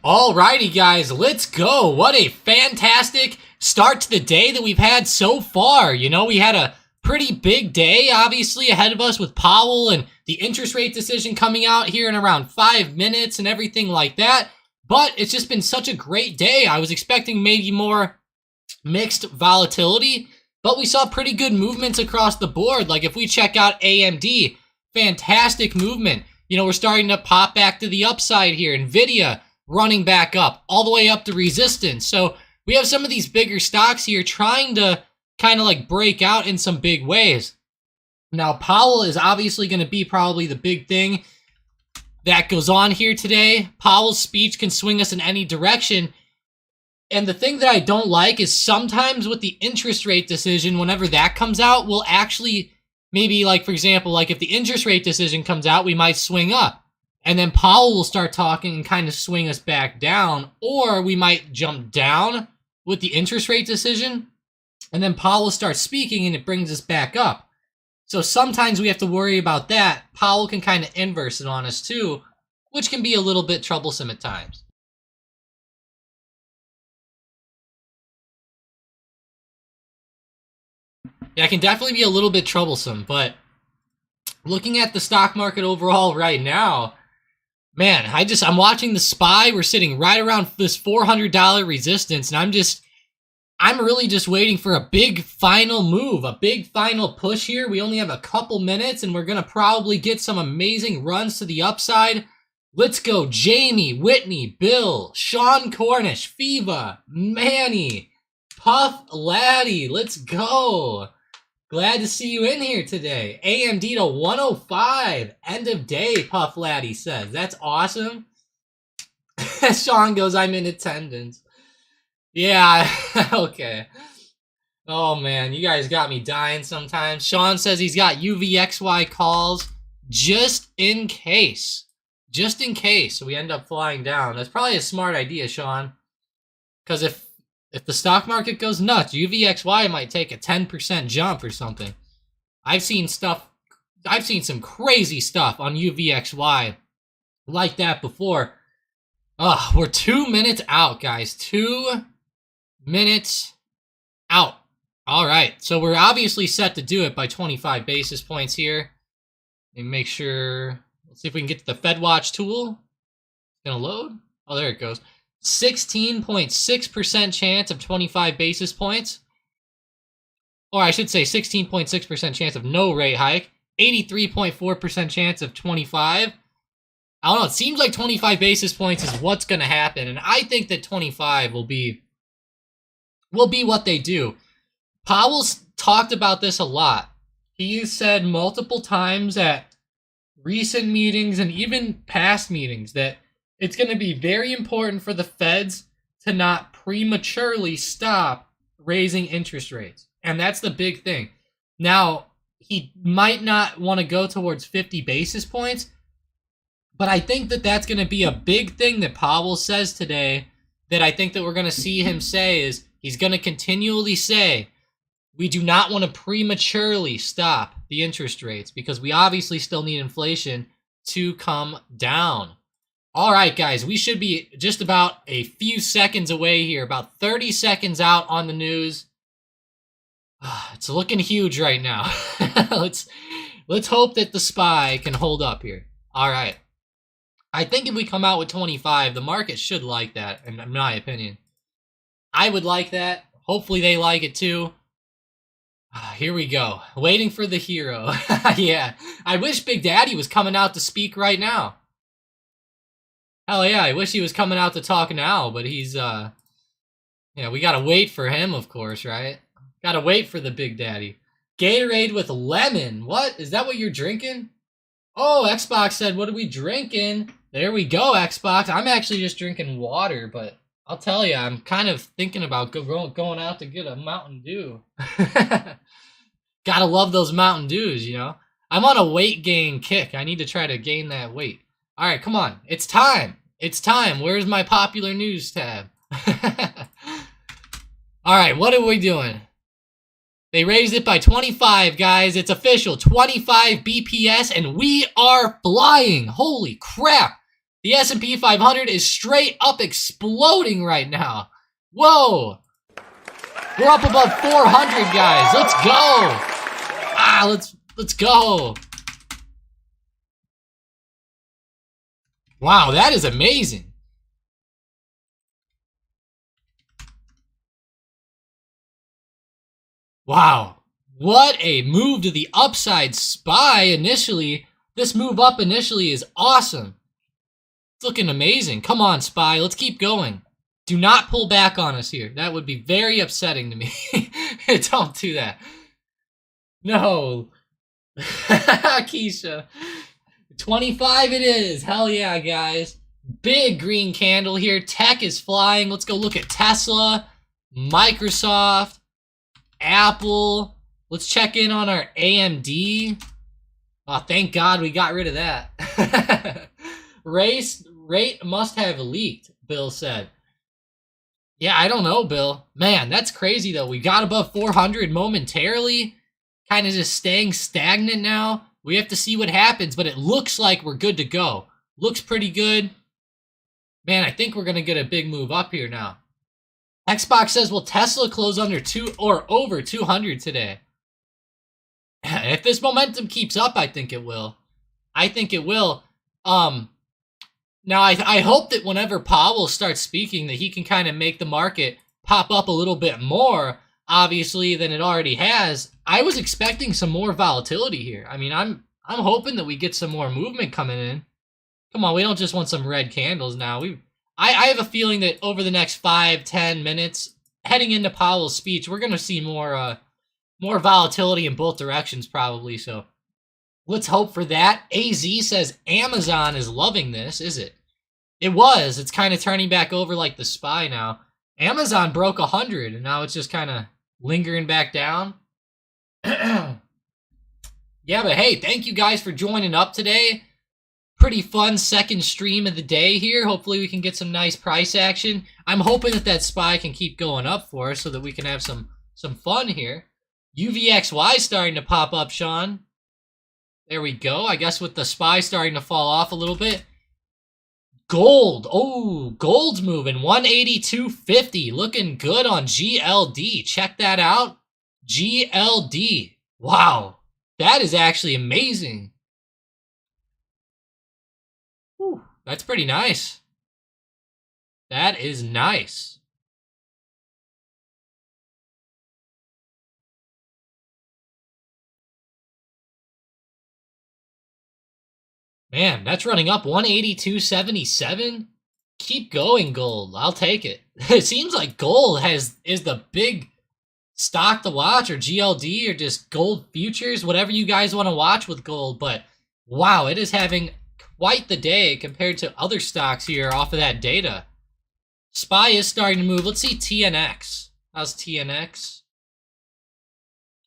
Alrighty, guys, let's go. What a fantastic start to the day that we've had so far. You know, we had a pretty big day, obviously, ahead of us with Powell and the interest rate decision coming out here in around 5 minutes and everything like that. But it's just been such a great day. I was expecting maybe more mixed volatility, but we saw pretty good movements across the board. Like if we check out AMD, fantastic movement. You know, we're starting to pop back to the upside here. Nvidia running back up, all the way up to resistance. So we have some of these bigger stocks here trying to kind of like break out in some big ways. Now, Powell is obviously going to be probably the big thing that goes on here today. Powell's speech can swing us in any direction. And the thing that I don't like is sometimes with the interest rate decision, whenever that comes out, we'll actually maybe, like, for example, like if the interest rate decision comes out, we might swing up. And then Powell will start talking and kind of swing us back down. Or we might jump down with the interest rate decision. And then Powell starts speaking and it brings us back up. So sometimes we have to worry about that. Powell can kind of inverse it on us too, which can be a little bit troublesome at times. Yeah, it can definitely be a little bit troublesome, but looking at the stock market overall right now, man, I'm watching the SPY. We're sitting right around this $400 resistance, and I'm really just waiting for a big final move, a big final push here. We only have a couple minutes, and we're going to probably get some amazing runs to the upside. Let's go, Jamie, Whitney, Bill, Sean Cornish, Fiva, Manny, Puff Laddie. Let's go. Glad to see you in here today. AMD to 105. End of day, Puff Laddie says. That's awesome. Sean goes, I'm in attendance. Yeah, okay. Oh, man, you guys got me dying sometimes. Sean says he's got UVXY calls just in case. Just in case we end up flying down. That's probably a smart idea, Sean. Because if the stock market goes nuts, UVXY might take a 10% jump or something. I've seen some crazy stuff on UVXY like that before. We're 2 minutes out, guys. 2 minutes out. All right, so we're obviously set to do it by 25 basis points here. And make sure, let's see if we can get to the FedWatch tool. It's gonna load. Oh, there it goes. 16.6% chance of 25 basis points. Or I should say 16.6% chance of no rate hike. 83.4% chance of 25. I don't know, it seems like 25 basis points is what's going to happen. And I think that 25 will be what they do. Powell's talked about this a lot. He said multiple times at recent meetings and even past meetings that it's going to be very important for the feds to not prematurely stop raising interest rates. And that's the big thing. Now, he might not want to go towards 50 basis points, but I think that that's going to be a big thing that Powell says today that I think that we're going to see him say is he's going to continually say, we do not want to prematurely stop the interest rates because we obviously still need inflation to come down. All right, guys, we should be just about a few seconds away here, about 30 seconds out on the news. It's looking huge right now. Let's hope that the SPY can hold up here. All right. I think if we come out with 25, the market should like that, in my opinion. I would like that. Hopefully they like it too. Here we go. Waiting for the hero. Yeah. I wish Big Daddy was coming out to speak right now. Hell yeah, I wish he was coming out to talk now, but he's, yeah, we gotta wait for him, of course, right? Gotta wait for the Big Daddy. Gatorade with lemon. What? Is that what you're drinking? Oh, Xbox said, what are we drinking? There we go, Xbox. I'm actually just drinking water, but I'll tell you, I'm kind of thinking about going out to get a Mountain Dew. Gotta love those Mountain Dews, you know? I'm on a weight gain kick. I need to try to gain that weight. All right, come on. It's time. It's time. Where's my popular news tab? All right, what are we doing? They raised it by 25, guys. It's official. 25 BPS, and we are flying. Holy crap. The S&P 500 is straight up exploding right now. Whoa. We're up above 400, guys. Let's go. Let's go. Wow, that is amazing. Wow. What a move to the upside. SPY initially. This move up initially is awesome. It's looking amazing. Come on, SPY. Let's keep going. Do not pull back on us here. That would be very upsetting to me. Don't do that. No. Keisha. 25 it is. Hell yeah, guys. Big green candle here. Tech is flying. Let's go look at Tesla, Microsoft, Apple. Let's check in on our AMD. Oh, thank God we got rid of that. Rate must have leaked, Bill said. Yeah, I don't know, Bill. Man, that's crazy, though. We got above 400 momentarily. Kind of just staying stagnant now. We have to see what happens, but it looks like we're good to go. Looks pretty good. Man, I think we're going to get a big move up here now. Xbox says, will Tesla close under over 200 today? If this momentum keeps up, I think it will. I think it will. Now, I hope that whenever Powell starts speaking, that he can kind of make the market pop up a little bit more, obviously, than it already has. I was expecting some more volatility here. I mean, I'm hoping that we get some more movement coming in. Come on, we don't just want some red candles now. I have a feeling that over the next 5-10 minutes, heading into Powell's speech, we're going to see more volatility in both directions probably. So let's hope for that. AZ says Amazon is loving this, is it? It was. It's kind of turning back over like the SPY now. Amazon broke 100, and now it's just kind of lingering back down. Yeah, but hey, thank you guys for joining up today. Pretty fun second stream of the day here. Hopefully we can get some nice price action. I'm hoping that SPY can keep going up for us so that we can have some fun here. UVXY starting to pop up, Sean. There we go. I guess with the SPY starting to fall off a little bit. Gold. Oh, gold's moving. 182.50. Looking good on GLD. Check that out. GLD. Wow. That is actually amazing. Whew, that's pretty nice. That is nice. Man, that's running up 182.77. Keep going, gold. I'll take it. It seems like gold is the big stock to watch, or GLD, or just gold futures, whatever you guys want to watch with gold. But wow, it is having quite the day compared to other stocks here off of that data. SPY is starting to move. Let's see TNX. How's TNX?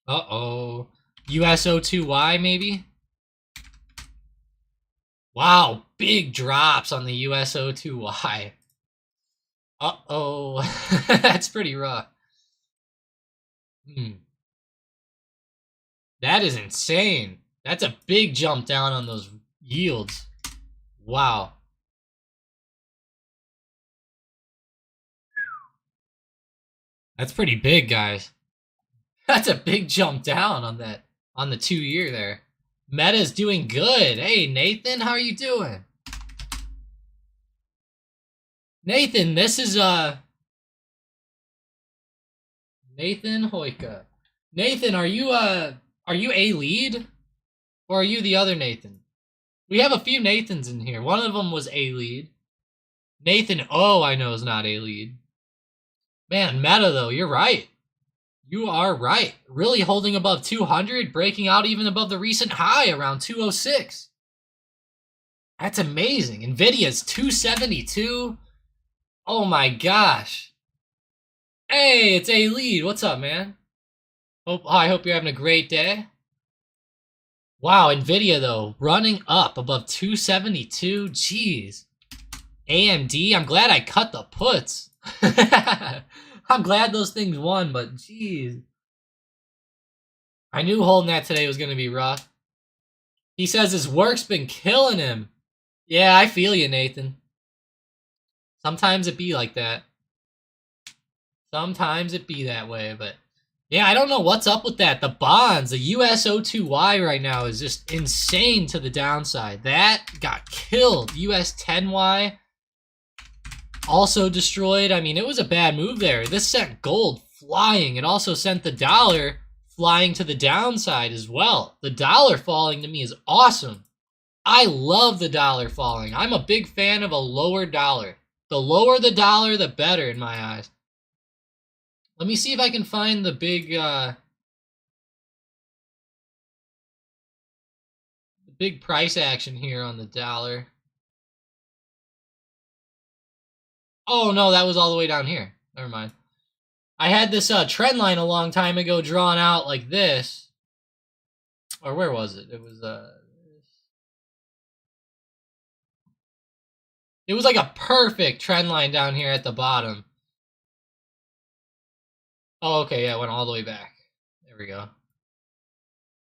Uh-oh. USO2Y maybe? Wow, big drops on the USO2Y. Uh-oh. That's pretty rough. That is insane. That's a big jump down on those yields. Wow. That's pretty big, guys. That's a big jump down on the 2-year there. Meta's doing good. Hey, Nathan, how are you doing? Nathan, this is Nathan Hoika. Nathan, are you a lead? Or are you the other Nathan? We have a few Nathans in here. One of them was a lead. Nathan O, I know, is not a lead. Man, Meta, though, you're right. You are right. Really holding above 200, breaking out even above the recent high around 206. That's amazing. Nvidia's 272. Oh my gosh. Hey, it's A Lead. What's up, man? I hope you're having a great day. Wow, Nvidia though, running up above 272. Jeez. AMD, I'm glad I cut the puts. I'm glad those things won, but jeez. I knew holding that today was going to be rough. He says his work's been killing him. Yeah, I feel you, Nathan. Sometimes it be like that. Sometimes it be that way, but yeah, I don't know what's up with that. The bonds, the US02Y right now is just insane to the downside. That got killed. US10Y also destroyed. I mean, it was a bad move there. This sent gold flying. It also sent the dollar flying to the downside as well. The dollar falling to me is awesome. I love the dollar falling. I'm a big fan of a lower dollar. The lower the dollar, the better in my eyes. Let me see if I can find the big price action here on the dollar. Oh no, that was all the way down here. Never mind. I had this trend line a long time ago drawn out like this. Or where was it? It was like a perfect trend line down here at the bottom. Oh, okay, yeah, it went all the way back. There we go.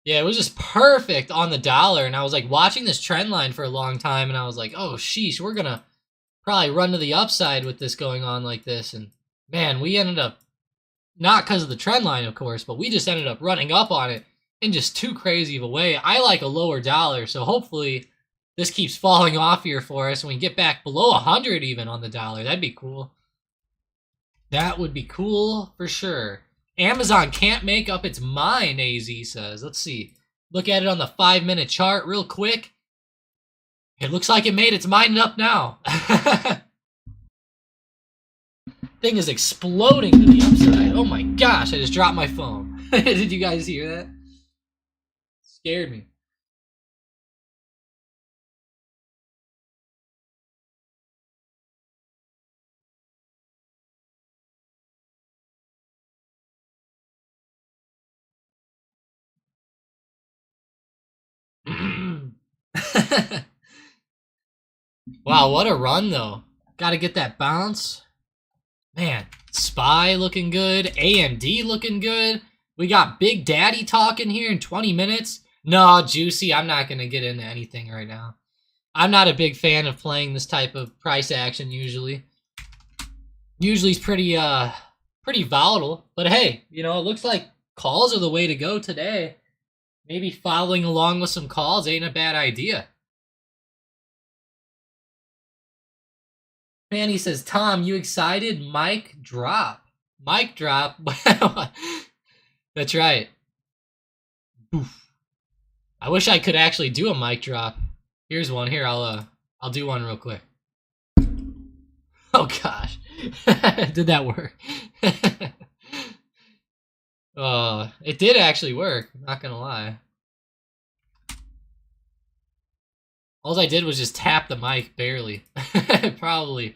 Yeah, it was just perfect on the dollar, and I was like watching this trend line for a long time, and I was like, oh, sheesh, we're gonna probably run to the upside with this going on like this. And man, we ended up, not because of the trend line, of course, but we just ended up running up on it in just too crazy of a way. I like a lower dollar, so hopefully this keeps falling off here for us and we get back below 100 even on the dollar. That'd be cool. That would be cool for sure. Amazon can't make up its mind, AZ says. Let's see. Look at it on the 5-minute chart real quick. It looks like it made its mind up now. Thing is exploding to the upside. Oh my gosh, I just dropped my phone. Did you guys hear that? Scared me. Wow, what a run though. Gotta get that bounce. Man, SPY looking good. AMD looking good. We got Big Daddy talking here in 20 minutes. No, Juicy, I'm not gonna get into anything right now. I'm not a big fan of playing this type of price action usually. Usually it's pretty volatile. But hey, you know, it looks like calls are the way to go today. Maybe following along with some calls ain't a bad idea. Manny says, Tom, you excited? Mic drop. Mic drop. That's right. Oof. I wish I could actually do a mic drop. Here's one. Here, I'll do one real quick. Oh gosh. Did that work? It did actually work. I'm not gonna lie. All I did was just tap the mic barely. It probably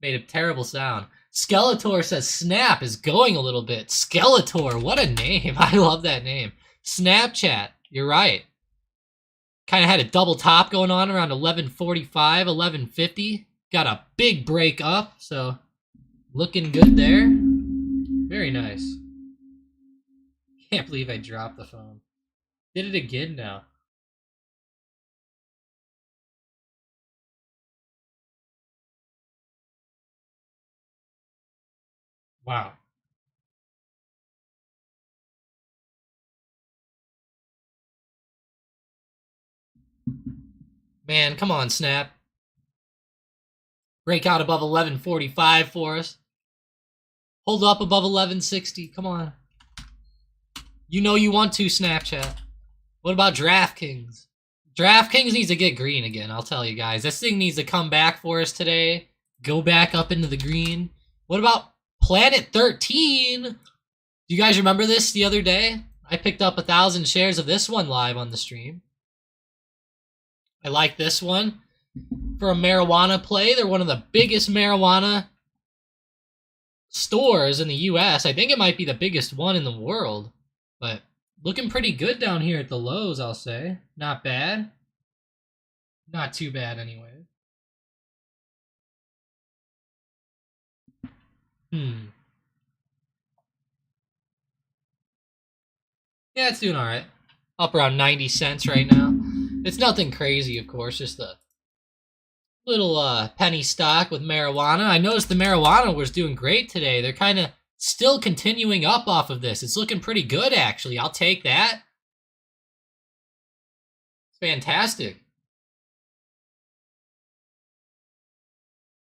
made a terrible sound. Skeletor says Snap is going a little bit. Skeletor, what a name. I love that name. Snapchat, you're right. Kind of had a double top going on around 11:45, 11:50. Got a big break up, so looking good there. Very nice. Can't believe I dropped the phone. Did it again now. Wow. Man, come on, Snap. Break out above 11:45 for us. Hold up above 11:60. Come on. You know you want to, Snapchat. What about DraftKings? DraftKings needs to get green again, I'll tell you guys. This thing needs to come back for us today. Go back up into the green. What about Planet 13? Do you guys remember this the other day? I picked up 1,000 shares of this one live on the stream. I like this one. For a marijuana play, they're one of the biggest marijuana stores in the US. I think it might be the biggest one in the world. But looking pretty good down here at the lows, I'll say. Not bad. Not too bad anyway. Yeah, it's doing alright. Up around 90 cents right now. It's nothing crazy, of course, just a Little penny stock with marijuana. I noticed the marijuana was doing great today. They're kind of still continuing up off of this. It's looking pretty good, actually. I'll take that. It's fantastic.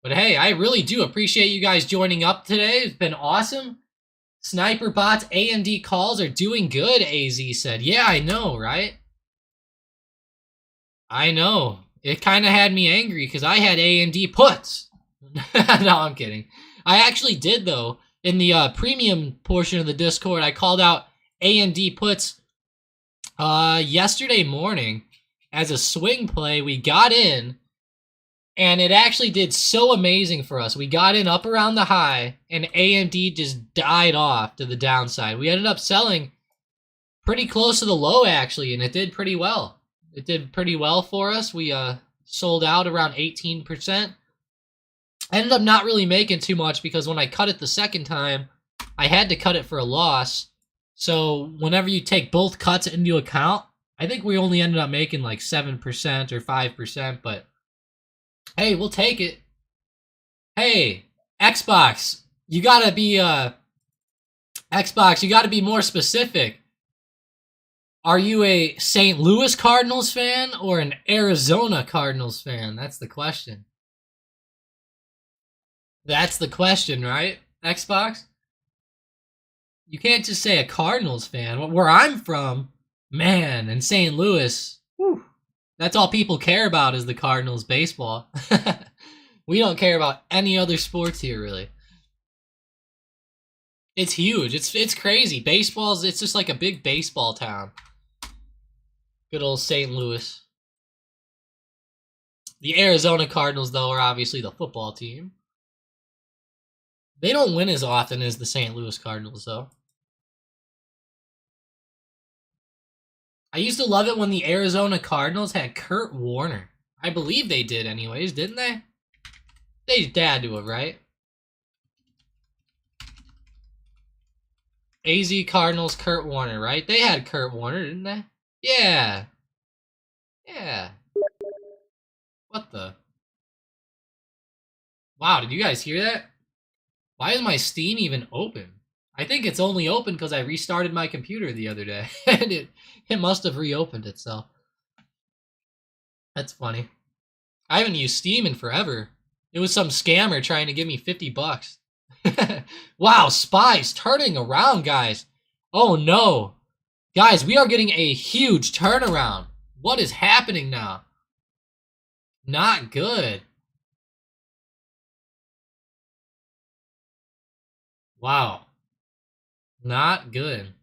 But hey, I really do appreciate you guys joining up today. It's been awesome. Sniper bots, AMD calls are doing good, AZ said. Yeah, I know, right? I know. It kind of had me angry because I had AMD puts. No, I'm kidding. I actually did, though. In the premium portion of the Discord, I called out AMD puts yesterday morning as a swing play. We got in, and it actually did so amazing for us. We got in up around the high, and AMD just died off to the downside. We ended up selling pretty close to the low, actually, and it did pretty well. It did pretty well for us. We sold out around 18%. Ended up not really making too much because when I cut it the second time, I had to cut it for a loss. So whenever you take both cuts into account, I think we only ended up making like 7% or 5%, but hey, we'll take it. Hey, Xbox, you gotta be Xbox, you gotta be more specific. Are you a St. Louis Cardinals fan or an Arizona Cardinals fan? That's the question. That's the question, right, Xbox? You can't just say a Cardinals fan. Where I'm from, man, in St. Louis, whew, that's all people care about is the Cardinals baseball. We don't care about any other sports here, really. It's huge. It's crazy. It's just like a big baseball town. Good old St. Louis. The Arizona Cardinals, though, are obviously the football team. They don't win as often as the St. Louis Cardinals, though. I used to love it when the Arizona Cardinals had Kurt Warner. I believe they did anyways, didn't they? They had to have, right? AZ Cardinals, Kurt Warner, right? They had Kurt Warner, didn't they? Yeah. Yeah. What the? Wow, did you guys hear that? Why is my Steam even open? I think it's only open because I restarted my computer the other day. And it must have reopened itself. That's funny. I haven't used Steam in forever. It was some scammer trying to give me $50. Wow, SPY's turning around, guys. Oh no. Guys, we are getting a huge turnaround. What is happening now? Not good. Wow. Not good.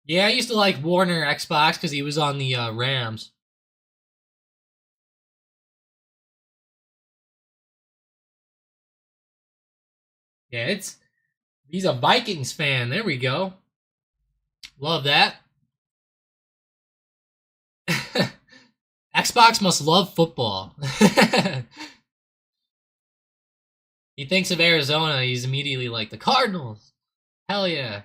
Yeah, I used to like Warner Xbox because he was on the Rams. Yeah, he's a Vikings fan. There we go. Love that. Xbox must love football. He thinks of Arizona, he's immediately like, the Cardinals. Hell yeah.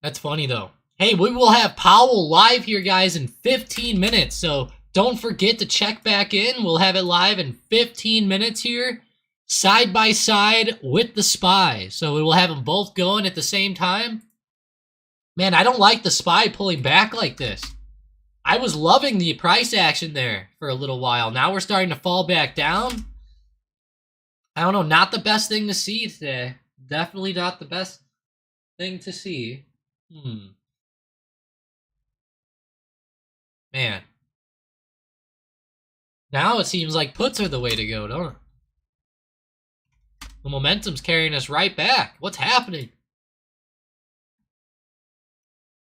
That's funny, though. Hey, we will have Powell live here, guys, in 15 minutes. So don't forget to check back in. We'll have it live in 15 minutes here, side by side with the SPY. So we will have them both going at the same time. Man, I don't like the SPY pulling back like this. I was loving the price action there for a little while. Now we're starting to fall back down. I don't know, not the best thing to see today. Definitely not the best thing to see. Man. Now it seems like puts are the way to go, don't it? The momentum's carrying us right back. What's happening?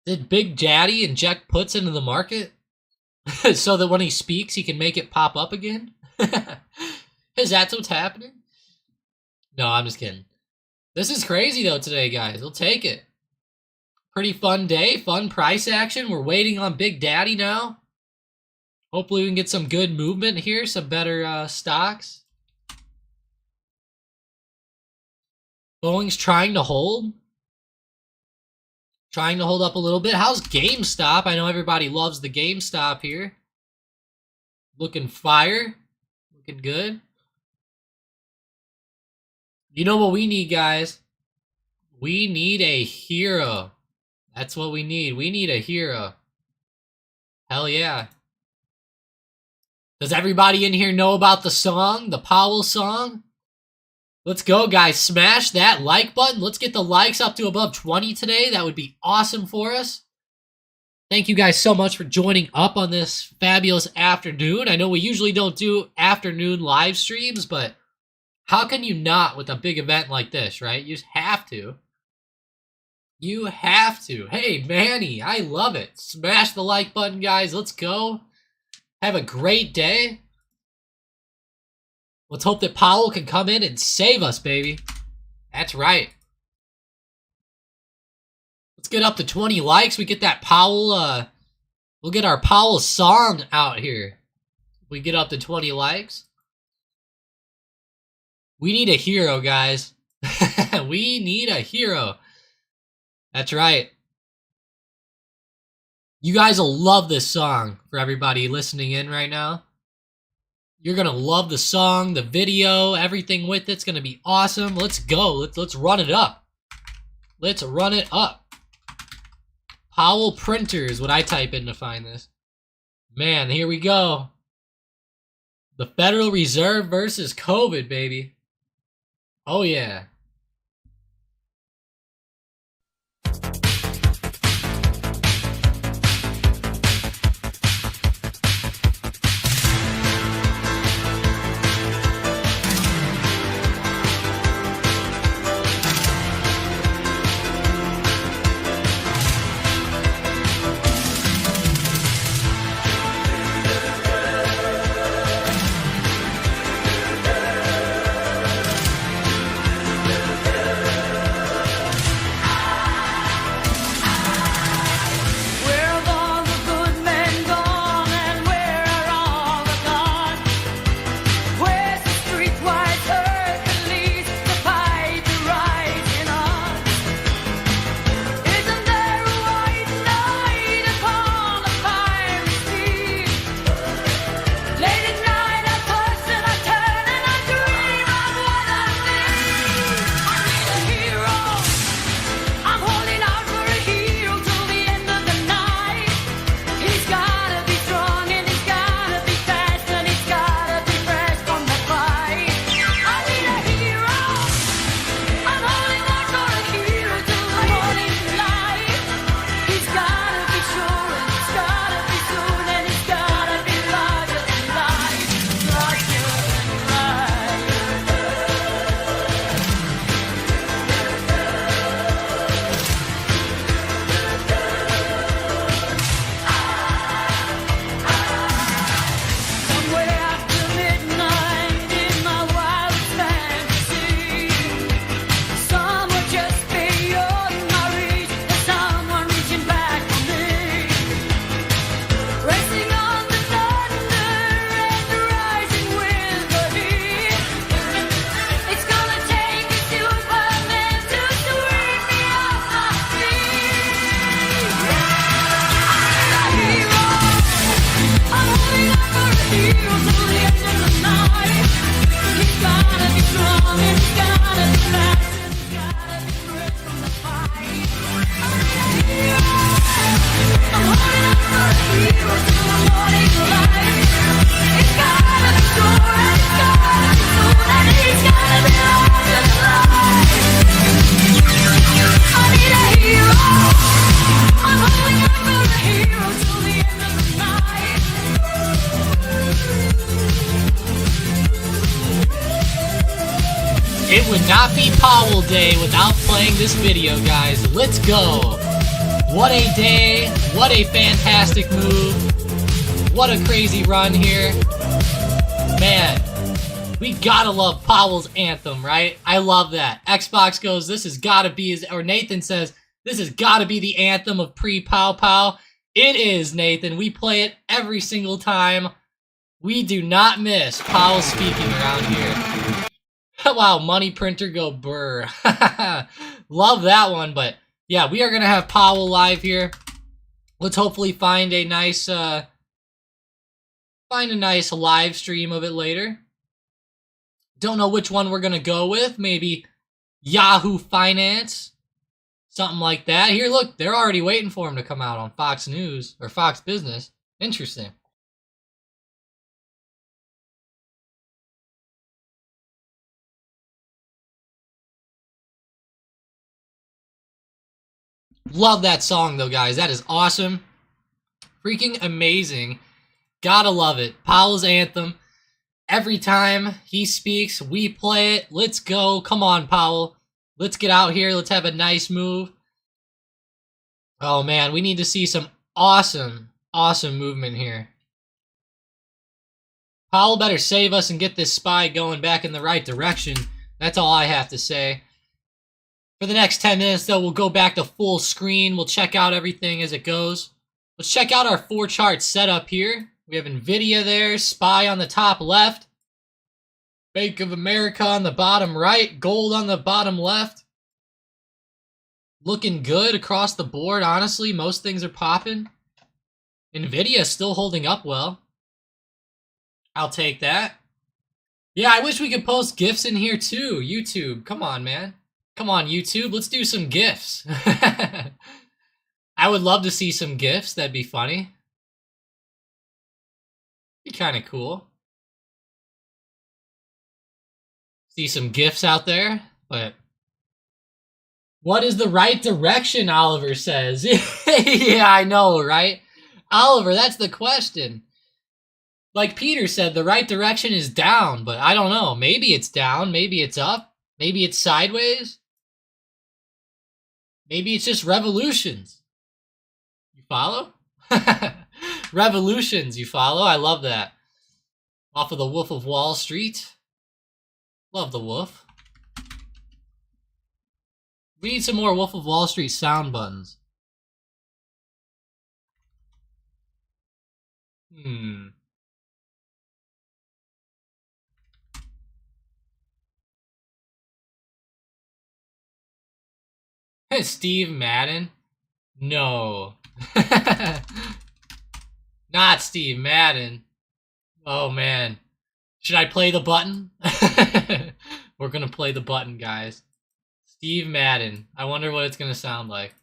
Did Big Daddy inject puts into the market? So that when he speaks, he can make it pop up again? Is that what's happening? No, I'm just kidding. This is crazy, though, today, guys. We'll take it. Pretty fun day. Fun price action. We're waiting on Big Daddy now. Hopefully we can get some good movement here. Some better stocks. Boeing's trying to hold. Trying to hold up a little bit. How's GameStop? I know everybody loves the GameStop here. Looking fire. Looking good. You know what we need, guys? We need a hero. That's what we need. We need a hero. Hell yeah. Does everybody in here know about the song? The Powell song? Let's go, guys. Smash that like button. Let's get the likes up to above 20 today. That would be awesome for us. Thank you guys so much for joining up on this fabulous afternoon. I know we usually don't do afternoon live streams, but how can you not with a big event like this, right? You just have to. You have to. Hey, Manny, I love it. Smash the like button, guys. Let's go. Have a great day. Let's hope that Powell can come in and save us, baby. That's right. Let's get up to 20 likes. We get that Powell, we'll get our Powell song out here. We get up to 20 likes. We need a hero, guys. We need a hero. That's right. You guys will love this song for everybody listening in right now. You're going to love the song, the video, everything with it's going to be awesome. Let's go. Let's run it up. Let's run it up. Powell printer is what I type in to find this. Man, here we go. The Federal Reserve versus COVID, baby. Oh, yeah. It would not be Powell Day without playing this video, guys. Let's go. What a day. What a fantastic move. What a crazy run here. Man, we gotta love Powell's anthem, right? I love that. Xbox goes, this has gotta be, or Nathan says, this has gotta be the anthem of pre-Pow Pow. It is, Nathan. We play it every single time. We do not miss Powell speaking around here. Wow, money printer go burr. Love that one, but Yeah, we are going to have Powell live here. Let's hopefully find a nice live stream of it later. Don't know which one we're going to go with. Maybe Yahoo Finance. Something like that. Here, look, they're already waiting for him to come out on Fox News or Fox Business. Interesting. Love that song, though, guys. That is awesome. Freaking amazing. Gotta love it. Powell's anthem. Every time he speaks, we play it. Let's go. Come on, Powell. Let's get out here. Let's have a nice move. Oh, man. We need to see some awesome movement here. Powell better save us and get this SPY going back in the right direction. That's all I have to say. For the next 10 minutes, though, we'll go back to full screen. We'll check out everything as it goes. Let's check out our 4-chart setup here. We have NVIDIA there, SPY on the top left, Bank of America on the bottom right, gold on the bottom left. Looking good across the board, honestly. Most things are popping. NVIDIA is still holding up well. I'll take that. Yeah, I wish we could post GIFs in here too. YouTube, come on, man. Come on, YouTube, let's do some GIFs. I would love to see some GIFs. That'd be funny. Be kind of cool. See some GIFs out there, but what is the right direction, Oliver says. Yeah, I know, right? Oliver, that's the question. Like Peter said, the right direction is down, but I don't know. Maybe it's down, maybe it's up, maybe it's sideways. Maybe it's just revolutions. You follow? Revolutions, you follow? I love that. Off of the Wolf of Wall Street. Love the Wolf. We need some more Wolf of Wall Street sound buttons. Steve Madden? No. Not Steve Madden. Oh, man. Should I play the button? We're going to play the button, guys. Steve Madden. I wonder what it's going to sound like.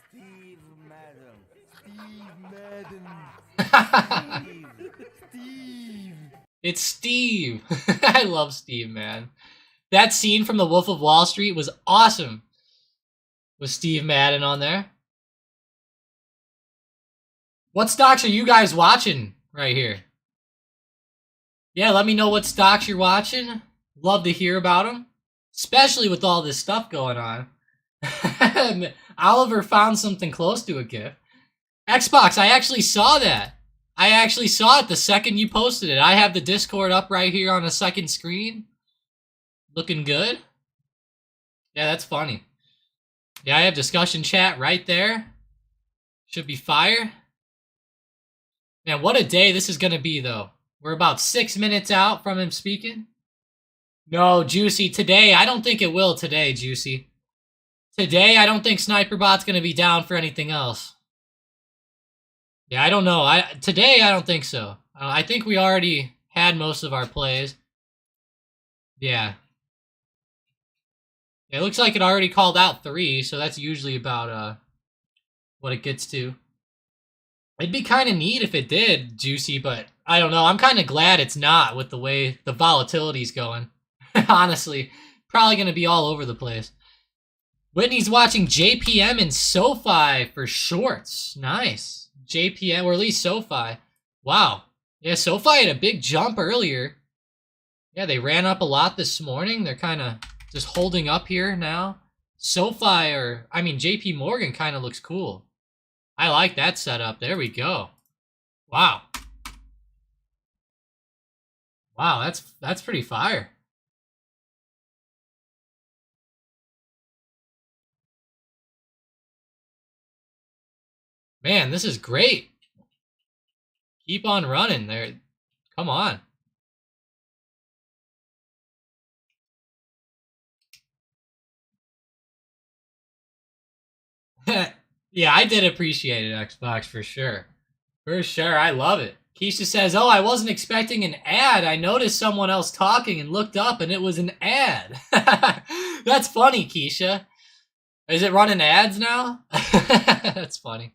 Steve Madden. Steve. It's Steve. I love Steve, man. That scene from The Wolf of Wall Street was awesome. With Steve Madden on there. What stocks are you guys watching right here? Yeah, let me know what stocks you're watching. Love to hear about them. Especially with all this stuff going on. Oliver found something close to a GIF. Xbox, I actually saw that. I actually saw it the second you posted it. I have the Discord up right here on the second screen. Looking good. Yeah, that's funny. Yeah, I have discussion chat right there. Should be fire. Man, what a day this is going to be, though. We're about 6 minutes out from him speaking. No, Juicy, today, I don't think it will today, Juicy. Today, I don't think SniperBot's going to be down for anything else. Yeah, I don't know. Today, I don't think so. I think we already had most of our plays. Yeah. It looks like it already called out 3, so that's usually about what it gets to. It'd be kind of neat if it did, Juicy, but I don't know. I'm kind of glad it's not with the way the volatility's going. Honestly, probably going to be all over the place. Whitney's watching JPM and SoFi for shorts. Nice. JPM, or at least SoFi. Wow. Yeah, SoFi had a big jump earlier. Yeah, they ran up a lot this morning. They're kind of just holding up here now. SoFi, or I mean JP Morgan kind of looks cool. I like that setup. There we go. Wow. Wow, that's pretty fire. Man, this is great. Keep on running there. Come on. Yeah, I did appreciate it, Xbox, for sure. For sure, I love it. Keisha says, oh, I wasn't expecting an ad. I noticed someone else talking and looked up and it was an ad. That's funny, Keisha. Is it running ads now? That's funny.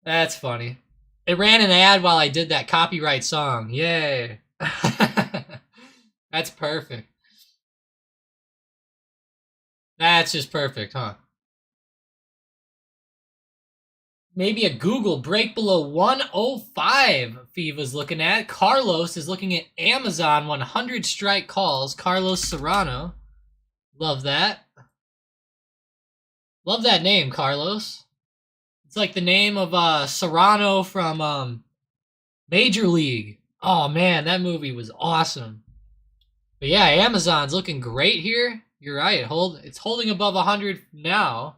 That's funny. It ran an ad while I did that copyright song. Yay. That's perfect. That's just perfect, huh? Maybe a Google break below 105 Fiva's looking at. Carlos is looking at Amazon 100 strike calls. Carlos Serrano. Love that. Love that name, Carlos. It's like the name of Serrano from Major League. Oh man, that movie was awesome. But yeah, Amazon's looking great here. You're right. It's holding above 100 now.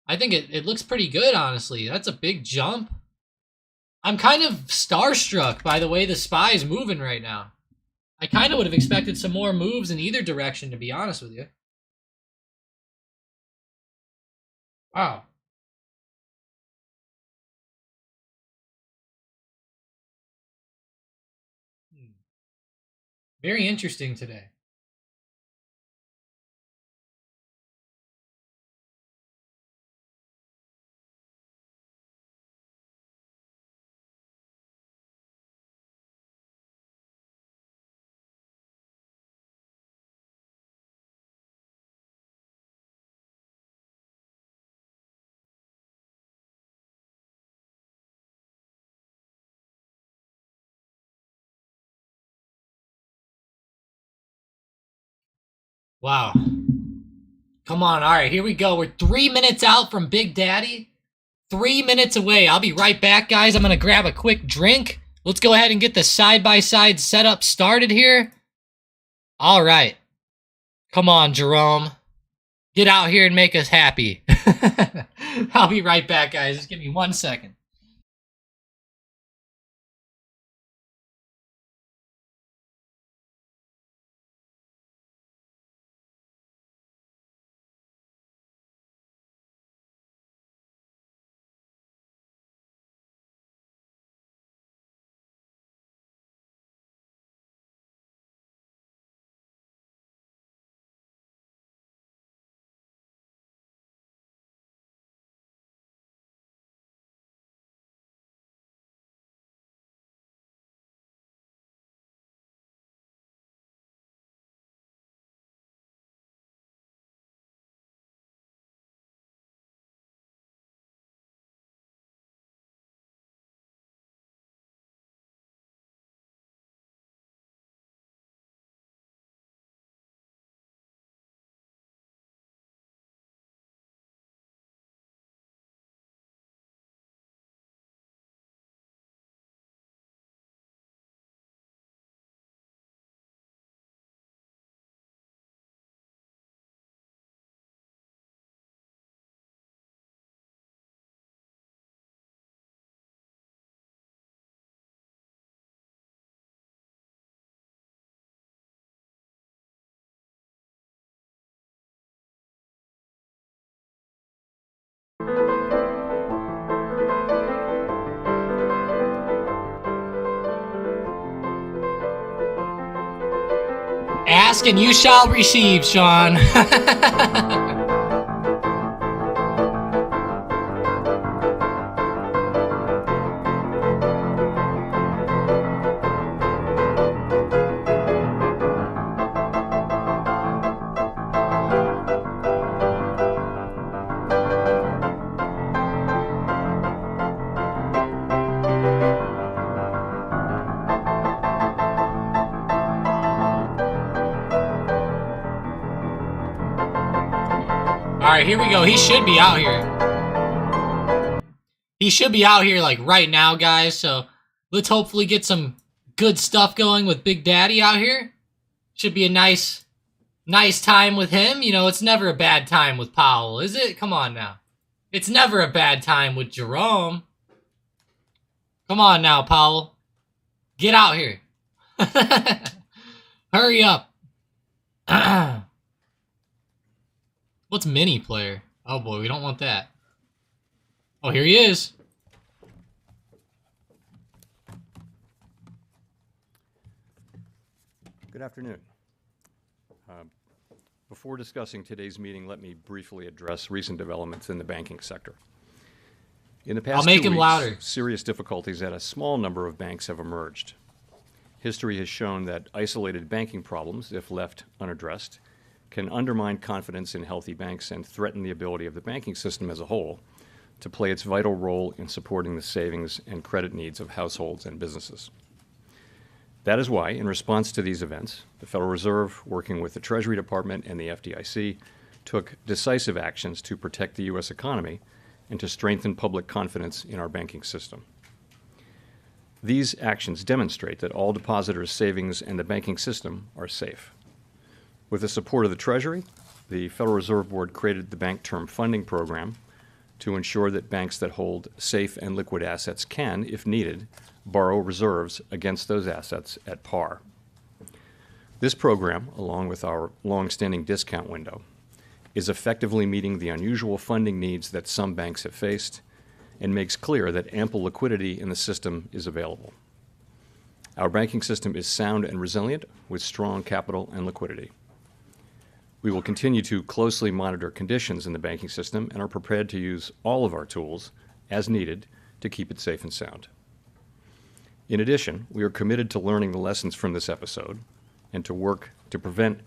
I think it looks pretty good, honestly. That's a big jump. I'm kind of starstruck by the way the SPY is moving right now. I kind of would have expected some more moves in either direction, to be honest with you. Wow. Very interesting today. Wow. Come on. All right, here we go. We're 3 minutes out from Big Daddy. 3 minutes away. I'll be right back, guys. I'm going to grab a quick drink. Let's go ahead and get the side-by-side setup started here. All right. Come on, Jerome. Get out here and make us happy. I'll be right back, guys. Just give me 1 second. Ask and you shall receive, Sean. All right, here we go. He should be out here. He should be out here like right now, guys. So let's hopefully get some good stuff going with Big Daddy out here. Should be a nice time with him. You know, it's never a bad time with Powell, is it? Come on now. It's never a bad time with Jerome. Come on now, Powell. Get out here. Hurry up. What's mini player? Oh boy, we don't want that. Oh, here he is. Good afternoon. Before discussing today's meeting, let me briefly address recent developments in the banking sector. In the I'll past make 2 him weeks, louder. serious difficulties at a small number of banks have emerged. History has shown that isolated banking problems, if left unaddressed, can undermine confidence in healthy banks and threaten the ability of the banking system as a whole to play its vital role in supporting the savings and credit needs of households and businesses. That is why, in response to these events, the Federal Reserve, working with the Treasury Department and the FDIC, took decisive actions to protect the U.S. economy and to strengthen public confidence in our banking system. These actions demonstrate that all depositors' savings and the banking system are safe. With the support of the Treasury, the Federal Reserve Board created the Bank Term Funding Program to ensure that banks that hold safe and liquid assets can, if needed, borrow reserves against those assets at par. This program, along with our long-standing discount window, is effectively meeting the unusual funding needs that some banks have faced and makes clear that ample liquidity in the system is available. Our banking system is sound and resilient with strong capital and liquidity. We will continue to closely monitor conditions in the banking system and are prepared to use all of our tools as needed to keep it safe and sound. In addition, we are committed to learning the lessons from this episode and to work to prevent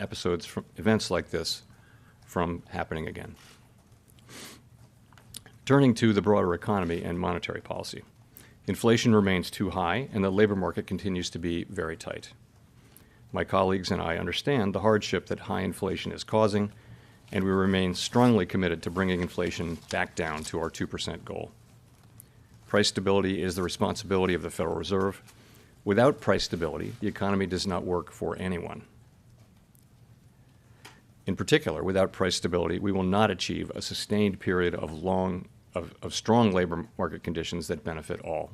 events like this from happening again. Turning to the broader economy and monetary policy, inflation remains too high and the labor market continues to be very tight. My colleagues and I understand the hardship that high inflation is causing, and we remain strongly committed to bringing inflation back down to our 2% goal. Price stability is the responsibility of the Federal Reserve. Without price stability, the economy does not work for anyone. In particular, without price stability, we will not achieve a sustained period of strong labor market conditions that benefit all.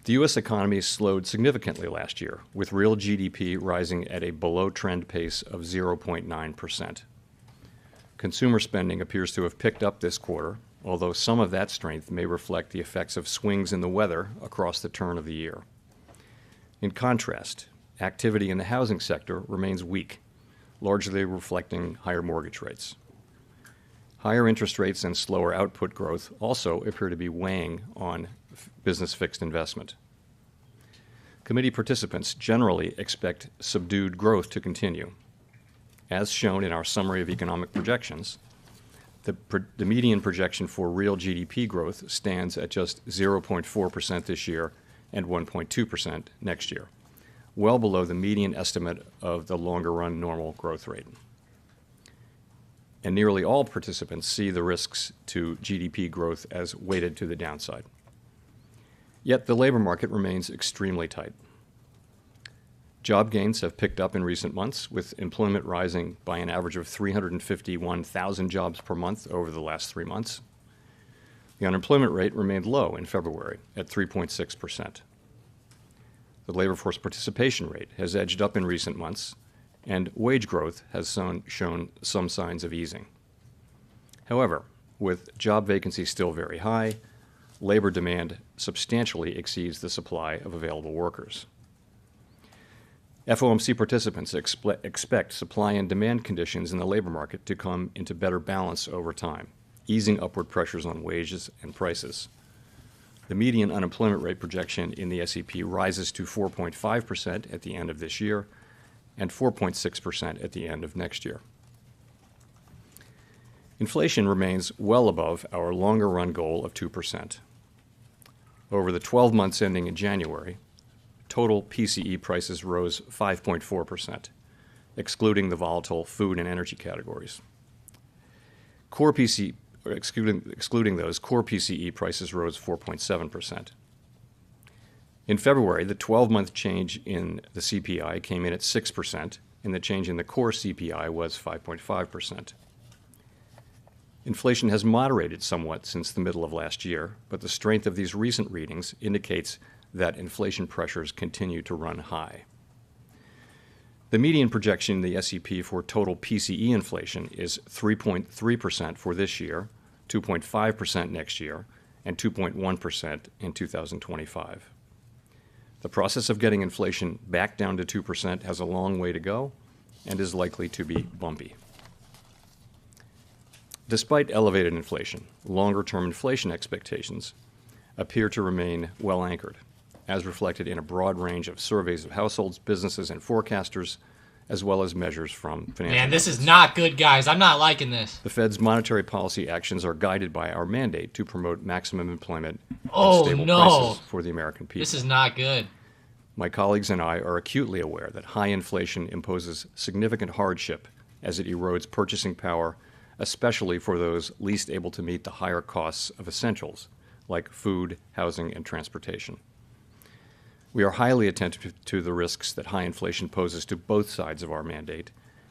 The U.S. economy slowed significantly last year, with real GDP rising at a below-trend pace of 0.9%. Consumer spending appears to have picked up this quarter, although some of that strength may reflect the effects of swings in the weather across the turn of the year. In contrast, activity in the housing sector remains weak, largely reflecting higher mortgage rates. Higher interest rates and slower output growth also appear to be weighing on business fixed investment. Committee participants generally expect subdued growth to continue. As shown in our summary of economic projections, the median projection for real GDP growth stands at just 0.4% this year and 1.2% next year, well below the median estimate of the longer-run normal growth rate. And nearly all participants see the risks to GDP growth as weighted to the downside. Yet the labor market remains extremely tight. Job gains have picked up in recent months, with employment rising by an average of 351,000 jobs per month over the last 3 months. The unemployment rate remained low in February at 3.6%. The labor force participation rate has edged up in recent months, and wage growth has shown some signs of easing. However, with job vacancies still very high, labor demand substantially exceeds the supply of available workers. FOMC participants expect supply and demand conditions in the labor market to come into better balance over time, easing upward pressures on wages and prices. The median unemployment rate projection in the SEP rises to 4.5% at the end of this year and 4.6% at the end of next year. Inflation remains well above our longer-run goal of 2%. Over the 12 months ending in January, total PCE prices rose 5.4%, excluding the volatile food and energy categories. Excluding those, core PCE prices rose 4.7%. In February, the 12-month change in the CPI came in at 6%, and the change in the core CPI was 5.5%. Inflation has moderated somewhat since the middle of last year, but the strength of these recent readings indicates that inflation pressures continue to run high. The median projection in the SEP for total PCE inflation is 3.3% for this year, 2.5% next year, and 2.1% in 2025. The process of getting inflation back down to 2% has a long way to go and is likely to be bumpy. Despite elevated inflation, longer-term inflation expectations appear to remain well anchored, as reflected in a broad range of surveys of households, businesses, and forecasters, as well as measures from financial Man, this markets. is not good, guys. I'm not liking this. The Fed's monetary policy actions are guided by our mandate to promote maximum employment Oh, and stable no. prices for the American people. This is not good. My colleagues and I are acutely aware that high inflation imposes significant hardship as it erodes purchasing power, especially for those least able to meet the higher costs of essentials like food, housing, and transportation. We are highly attentive to the risks that high inflation poses to both sides of our mandate,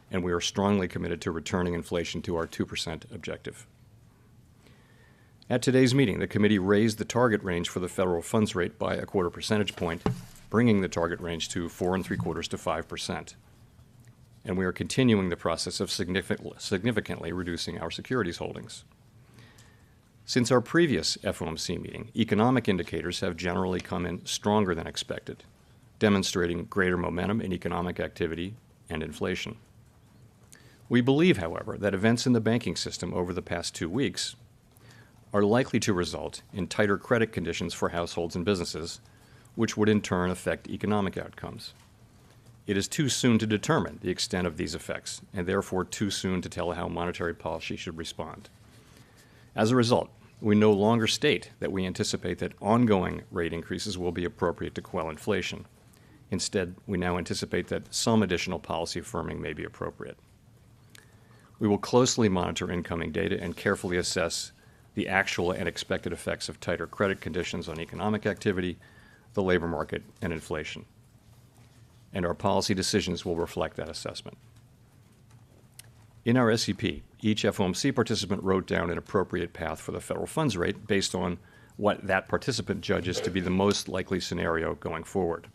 and we are strongly committed to returning inflation to our 2% objective. At today's meeting, the committee raised the target range for the federal funds rate by a quarter percentage point, bringing the target range to 4.75% to 5%. And we are continuing the process of significantly reducing our securities holdings. Since our previous FOMC meeting, economic indicators have generally come in stronger than expected, demonstrating greater momentum in economic activity and inflation. We believe, however, that events in the banking system over the past 2 weeks are likely to result in tighter credit conditions for households and businesses, which would in turn affect economic outcomes. It is too soon to determine the extent of these effects, and therefore too soon to tell how monetary policy should respond. As a result, we no longer state that we anticipate that ongoing rate increases will be appropriate to quell inflation. Instead, we now anticipate that some additional policy firming may be appropriate. We will closely monitor incoming data and carefully assess the actual and expected effects of tighter credit conditions on economic activity, the labor market, and inflation. And our policy decisions will reflect that assessment. In our SEP, each FOMC participant wrote down an appropriate path for the federal funds rate based on what that participant judges to be the most likely scenario going forward.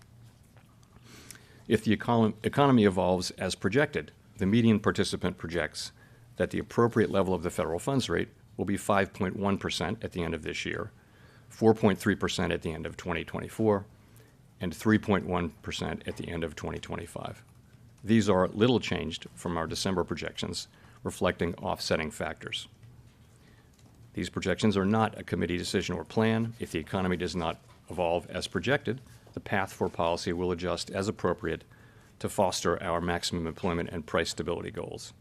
If the economy evolves as projected, the median participant projects that the appropriate level of the federal funds rate will be 5.1% at the end of this year, 4.3% at the end of 2024, and 3.1% at the end of 2025. These are little changed from our December projections, reflecting offsetting factors. These projections are not a committee decision or plan. If the economy does not evolve as projected, the path for policy will adjust as appropriate to foster our maximum employment and price stability goals.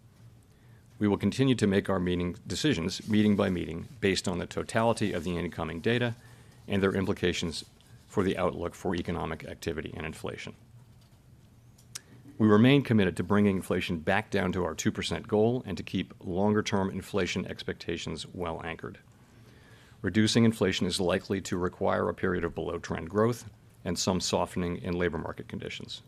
We will continue to make our decisions meeting by meeting based on the totality of the incoming data and their implications for the outlook for economic activity and inflation. We remain committed to bringing inflation back down to our 2% goal and to keep longer-term inflation expectations well anchored. Reducing inflation is likely to require a period of below-trend growth and some softening in labor market conditions.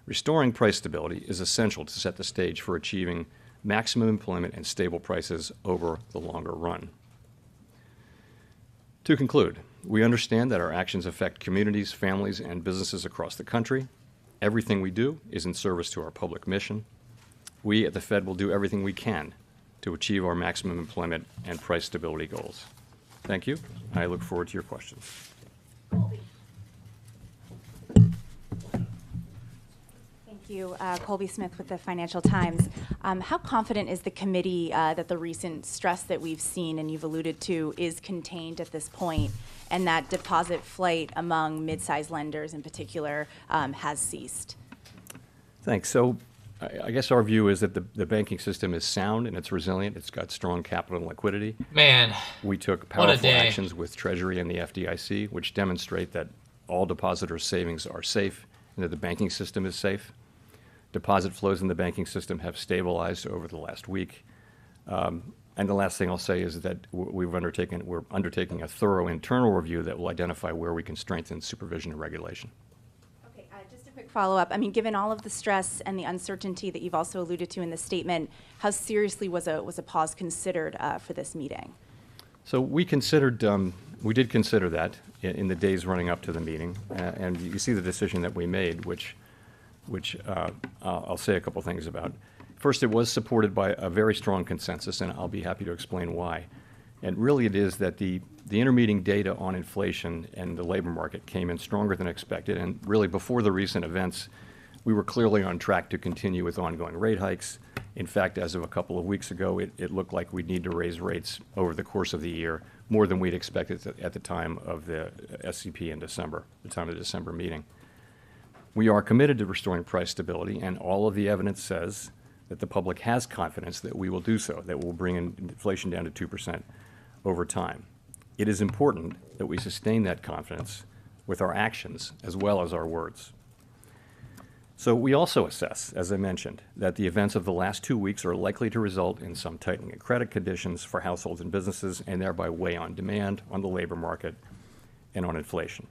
Restoring price stability is essential to set the stage for achieving maximum employment and stable prices over the longer run. To conclude, we understand that our actions affect communities, families, and businesses across the country. Everything we do is in service to our public mission. We at the Fed will do everything we can to achieve our maximum employment and price stability goals. Thank you. I look forward to your questions. Thank you. Colby Smith with the Financial Times. How confident is the committee that the recent stress that we've seen and you've alluded to is contained at this point, and that deposit flight among mid-sized lenders in particular has ceased? Thanks. So I guess our view is that the banking system is sound and it's resilient. It's got strong capital and liquidity. Man, We took what a powerful day. actions with Treasury and the FDIC, which demonstrate that all depositors' savings are safe and that the banking system is safe. Deposit flows in the banking system have stabilized over the last week. And the last thing I'll say is that we're undertaking a thorough internal review that will identify where we can strengthen supervision and regulation. Okay, just a quick follow-up. I mean, given all of the stress and the uncertainty that you've also alluded to in the statement, how seriously was a pause considered for this meeting? So we did consider that in the days running up to the meeting, and you see the decision that we made, which which I'll say a couple things about. First, it was supported by a very strong consensus, and I'll be happy to explain why. And really it is that the intermeeting data on inflation and the labor market came in stronger than expected, and really before the recent events, we were clearly on track to continue with ongoing rate hikes. In fact, as of a couple of weeks ago, it looked like we'd need to raise rates over the course of the year, more than we'd expected at the time of the SCP in December, the time of the December meeting. We are committed to restoring price stability, and all of the evidence says that the public has confidence that we will do so, that we'll bring inflation down to 2% over time. It is important that we sustain that confidence with our actions as well as our words. So we also assess, as I mentioned, that the events of the last 2 weeks are likely to result in some tightening of credit conditions for households and businesses, and thereby weigh on demand, on the labor market, and on inflation.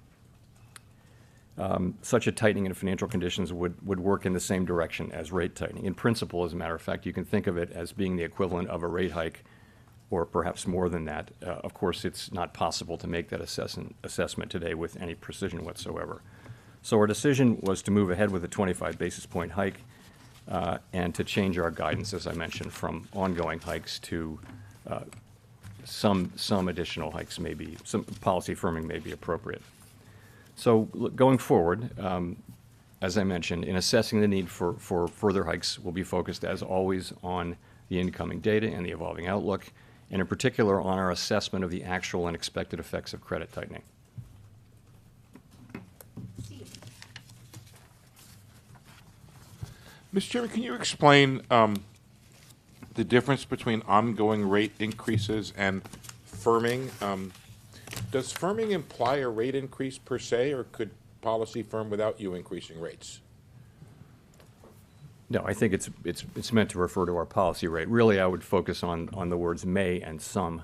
Such a tightening in financial conditions would work in the same direction as rate tightening. In principle, as a matter of fact, you can think of it as being the equivalent of a rate hike, or perhaps more than that. Of course, it's not possible to make that assessment today with any precision whatsoever. So our decision was to move ahead with a 25 basis point hike and to change our guidance, as I mentioned, from ongoing hikes to some additional hikes maybe, some policy firming may be appropriate. So going forward, as I mentioned, in assessing the need for further hikes, we'll be focused, as always, on the incoming data and the evolving outlook, and in particular on our assessment of the actual and expected effects of credit tightening. Mr. Chairman, can you explain the difference between ongoing rate increases and firming? Does firming imply a rate increase per se, or could policy firm without you increasing rates? No, I think it's meant to refer to our policy rate. Really, I would focus on the words may and some.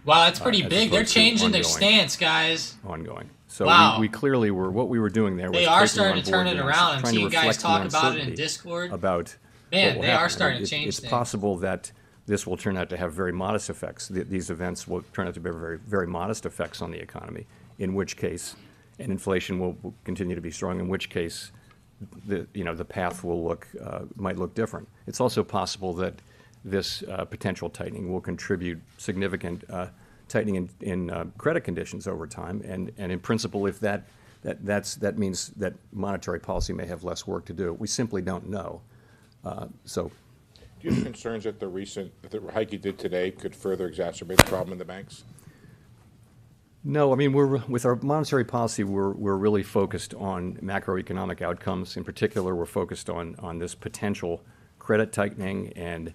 Wow, that's pretty big. They're opposed to changing their ongoing. stance, guys. Ongoing. So Wow. we clearly were, what we were doing there was They are taking starting on to turn board it the around. I'm trying to seeing guys reflect the talk about it in uncertainty Discord. About Man, what will they are happen. starting to It's change things. possible that this will turn out to have very modest effects. These events will turn out to be very, very modest effects on the economy, in which case, and inflation will continue to be strong, in which case the path will might look different. It's also possible that this potential tightening will contribute significant tightening in credit conditions over time, and in principle, if that means that monetary policy may have less work to do. We simply don't know. So, Do you have concerns that the hike you did today could further exacerbate the problem in the banks? no, I mean, with our monetary policy, we're really focused on macroeconomic outcomes. In particular, we're focused on this potential credit tightening and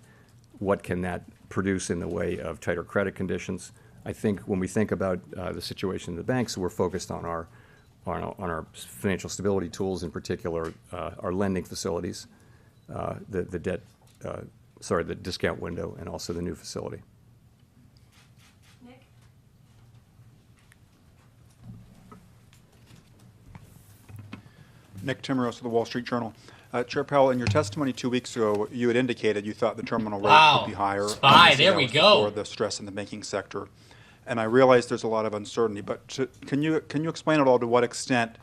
what can that produce in the way of tighter credit conditions. I think when we think about the situation in the banks, we're focused on our financial stability tools, in particular our lending facilities, the discount window, and also the new facility. Nick Timmeros of the Wall Street Journal. Chair Powell, in your testimony 2 weeks ago, you had indicated you thought the terminal rate Wow. would be higher. Spy, Obviously, there that we was go. before the stress in the banking sector. And I realize there's a lot of uncertainty, but can you explain at all to what extent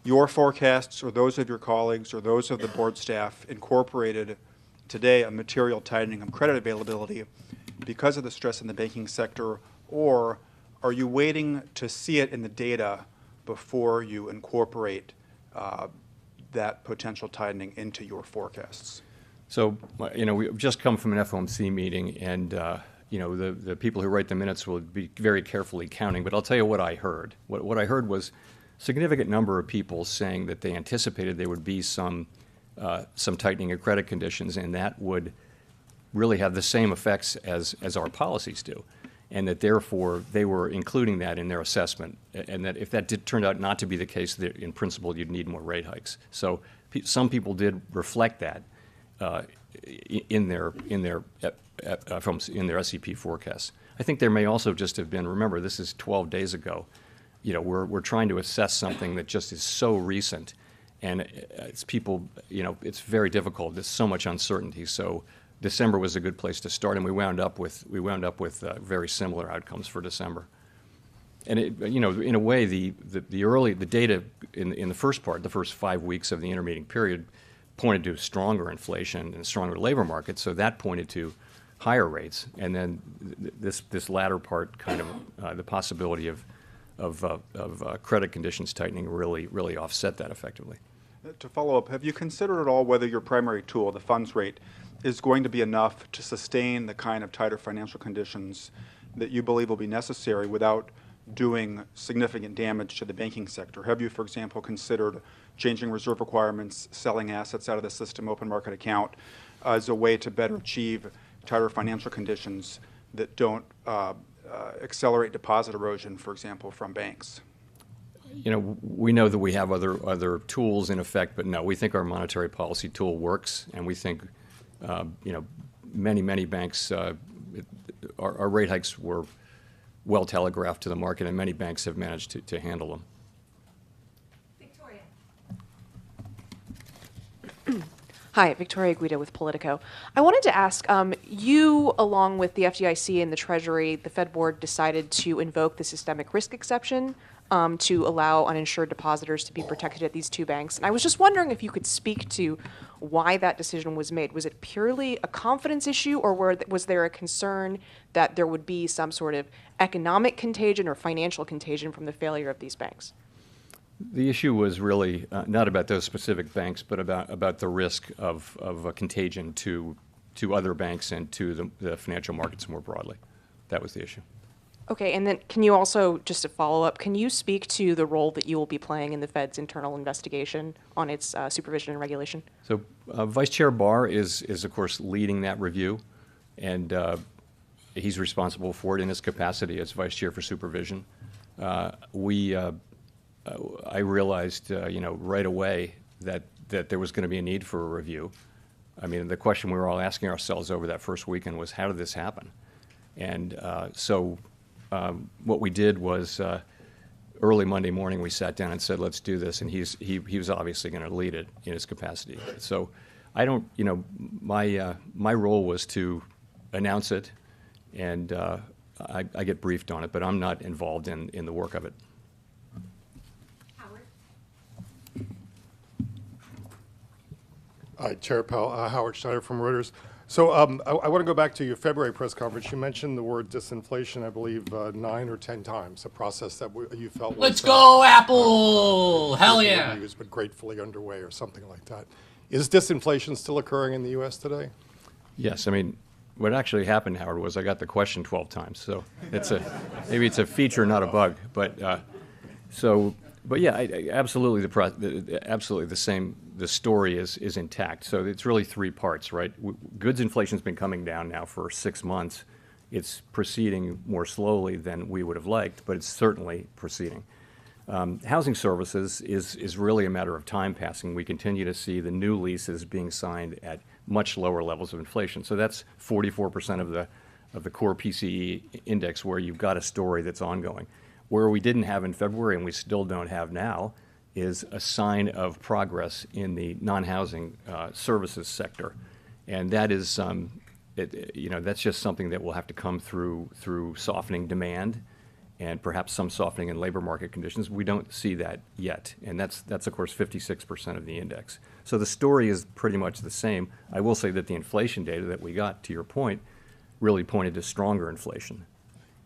your forecasts or those of your colleagues or those of the board staff incorporated today a material tightening of credit availability because of the stress in the banking sector, or are you waiting to see it in the data before you incorporate that potential tightening into your forecasts? So, we've just come from an FOMC meeting, and, the people who write the minutes will be very carefully counting, but I'll tell you what I heard. What I heard was a significant number of people saying that they anticipated there would be some tightening of credit conditions, and that would really have the same effects as our policies do, and that therefore they were including that in their assessment, and that if that turned out not to be the case, that in principle you'd need more rate hikes. So some people did reflect that in their SEP forecasts. I think there may also just have been, remember, this is 12 days ago. We're trying to assess something that just is so recent, and it's very difficult. There's so much uncertainty. So December was a good place to start, and we wound up with very similar outcomes for December. And in a way, the data in the first part, the first 5 weeks of the intermeeting period, pointed to stronger inflation and stronger labor market, so that pointed to higher rates. And then this latter part, kind of the possibility of credit conditions tightening, really offset that effectively. To follow up, have you considered at all whether your primary tool, the funds rate, is going to be enough to sustain the kind of tighter financial conditions that you believe will be necessary without doing significant damage to the banking sector? Have you, for example, considered changing reserve requirements, selling assets out of the system, open market account, as a way to better achieve tighter financial conditions that don't accelerate deposit erosion, for example, from banks? You know, we know that we have other tools in effect, but no, we think our monetary policy tool works, and we think, you know, many banks, our rate hikes were well telegraphed to the market, and many banks have managed to handle them. Victoria. Hi, Victoria Guida with Politico. I wanted to ask, you, along with the FDIC and the Treasury, the Fed Board decided to invoke the systemic risk exception to allow uninsured depositors to be protected at these two banks. And I was just wondering if you could speak to why that decision was made. Was it purely a confidence issue, or was there a concern that there would be some sort of economic contagion or financial contagion from the failure of these banks? The issue was really not about those specific banks, but about the risk of a contagion to other banks and to the financial markets more broadly. That was the issue. Okay, and then can you also, just to follow up, can you speak to the role that you will be playing in the Fed's internal investigation on its supervision and regulation? So Vice Chair Barr is of course leading that review, and he's responsible for it in his capacity as Vice Chair for Supervision. I realized, you know, right away that there was going to be a need for a review. I mean, the question we were all asking ourselves over that first weekend was, how did this happen? And what we did was early Monday morning we sat down and said, let's do this, and he was obviously going to lead it in his capacity. So I don't, you know, my role was to announce it, and I get briefed on it, but I'm not involved in the work of it. Hi, Chair Powell. Howard Schneider from Reuters. So I want to go back to your February press conference. You mentioned the word disinflation, I believe, 9 or 10 times, a process that you felt was... Let's go, Apple! Hell yeah! Used, but gratefully underway or something like that. Is disinflation still occurring in the U.S. today? Yes. I mean, what actually happened, Howard, was I got the question 12 times. So maybe it's a feature, not a bug. But yeah, absolutely absolutely the same. The story is intact. So it's really three parts, right? Goods inflation's been coming down now for 6 months. It's proceeding more slowly than we would have liked, but it's certainly proceeding. Housing services is really a matter of time passing. We continue to see the new leases being signed at much lower levels of inflation. So that's 44% of the core PCE index, where you've got a story that's ongoing. Where we didn't have in February, and we still don't have now, is a sign of progress in the non-housing services sector, and that is, you know, that's just something that will have to come through softening demand, and perhaps some softening in labor market conditions. We don't see that yet, and that's of course 56% of the index. So the story is pretty much the same. I will say that the inflation data that we got, to your point, really pointed to stronger inflation.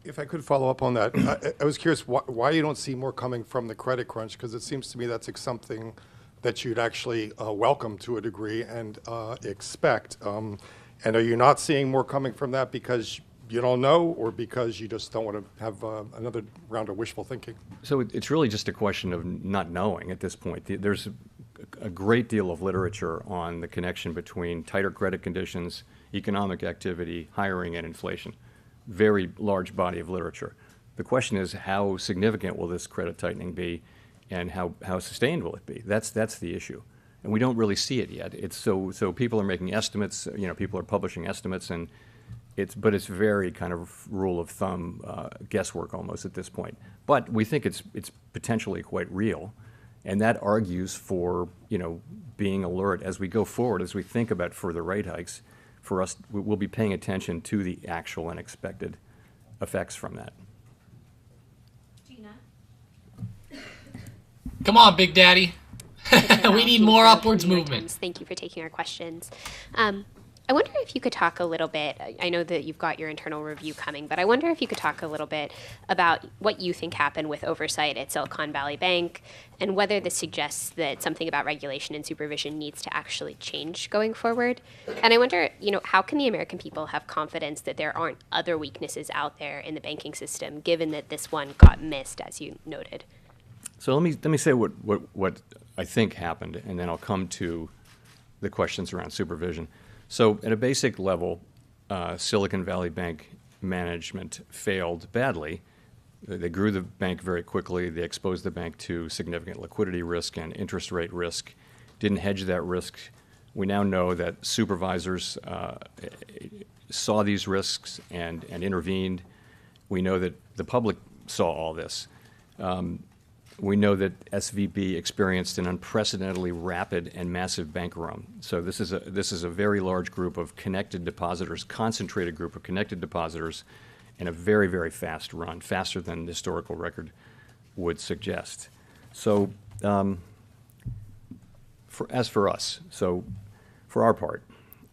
If I could follow up on that, I was curious why you don't see more coming from the credit crunch, because it seems to me that's something that you'd actually welcome to a degree and expect. And are you not seeing more coming from that because you don't know, or because you just don't want to have another round of wishful thinking? So it's really just a question of not knowing at this point. There's a great deal of literature on the connection between tighter credit conditions, economic activity, hiring, and inflation. Very large body of literature. The question is, how significant will this credit tightening be, and how sustained will it be? That's the issue, and we don't really see it yet. It's so people are making estimates. You know, people are publishing estimates, and it's very kind of rule of thumb guesswork almost at this point. But we think it's potentially quite real, and that argues for, you know, being alert as we go forward, as we think about further rate hikes. For us, we'll be paying attention to the actual and expected effects from that. Gina. Come on, Big Daddy. We need more upwards New York movement. Times. Thank you for taking our questions. I wonder if you could talk a little bit, I know that you've got your internal review coming, but I wonder if you could talk a little bit about what you think happened with oversight at Silicon Valley Bank and whether this suggests that something about regulation and supervision needs to actually change going forward. And I wonder, how can the American people have confidence that there aren't other weaknesses out there in the banking system, given that this one got missed, as you noted? So let me say what I think happened, and then I'll come to the questions around supervision. So at a basic level, Silicon Valley Bank management failed badly. They grew the bank very quickly. They exposed the bank to significant liquidity risk and interest rate risk, didn't hedge that risk. We now know that supervisors saw these risks and intervened. We know that the public saw all this. We know that SVB experienced an unprecedentedly rapid and massive bank run. So this is a very large group of connected depositors, concentrated group of connected depositors, in a very, very fast run, faster than the historical record would suggest. So as for us, so for our part,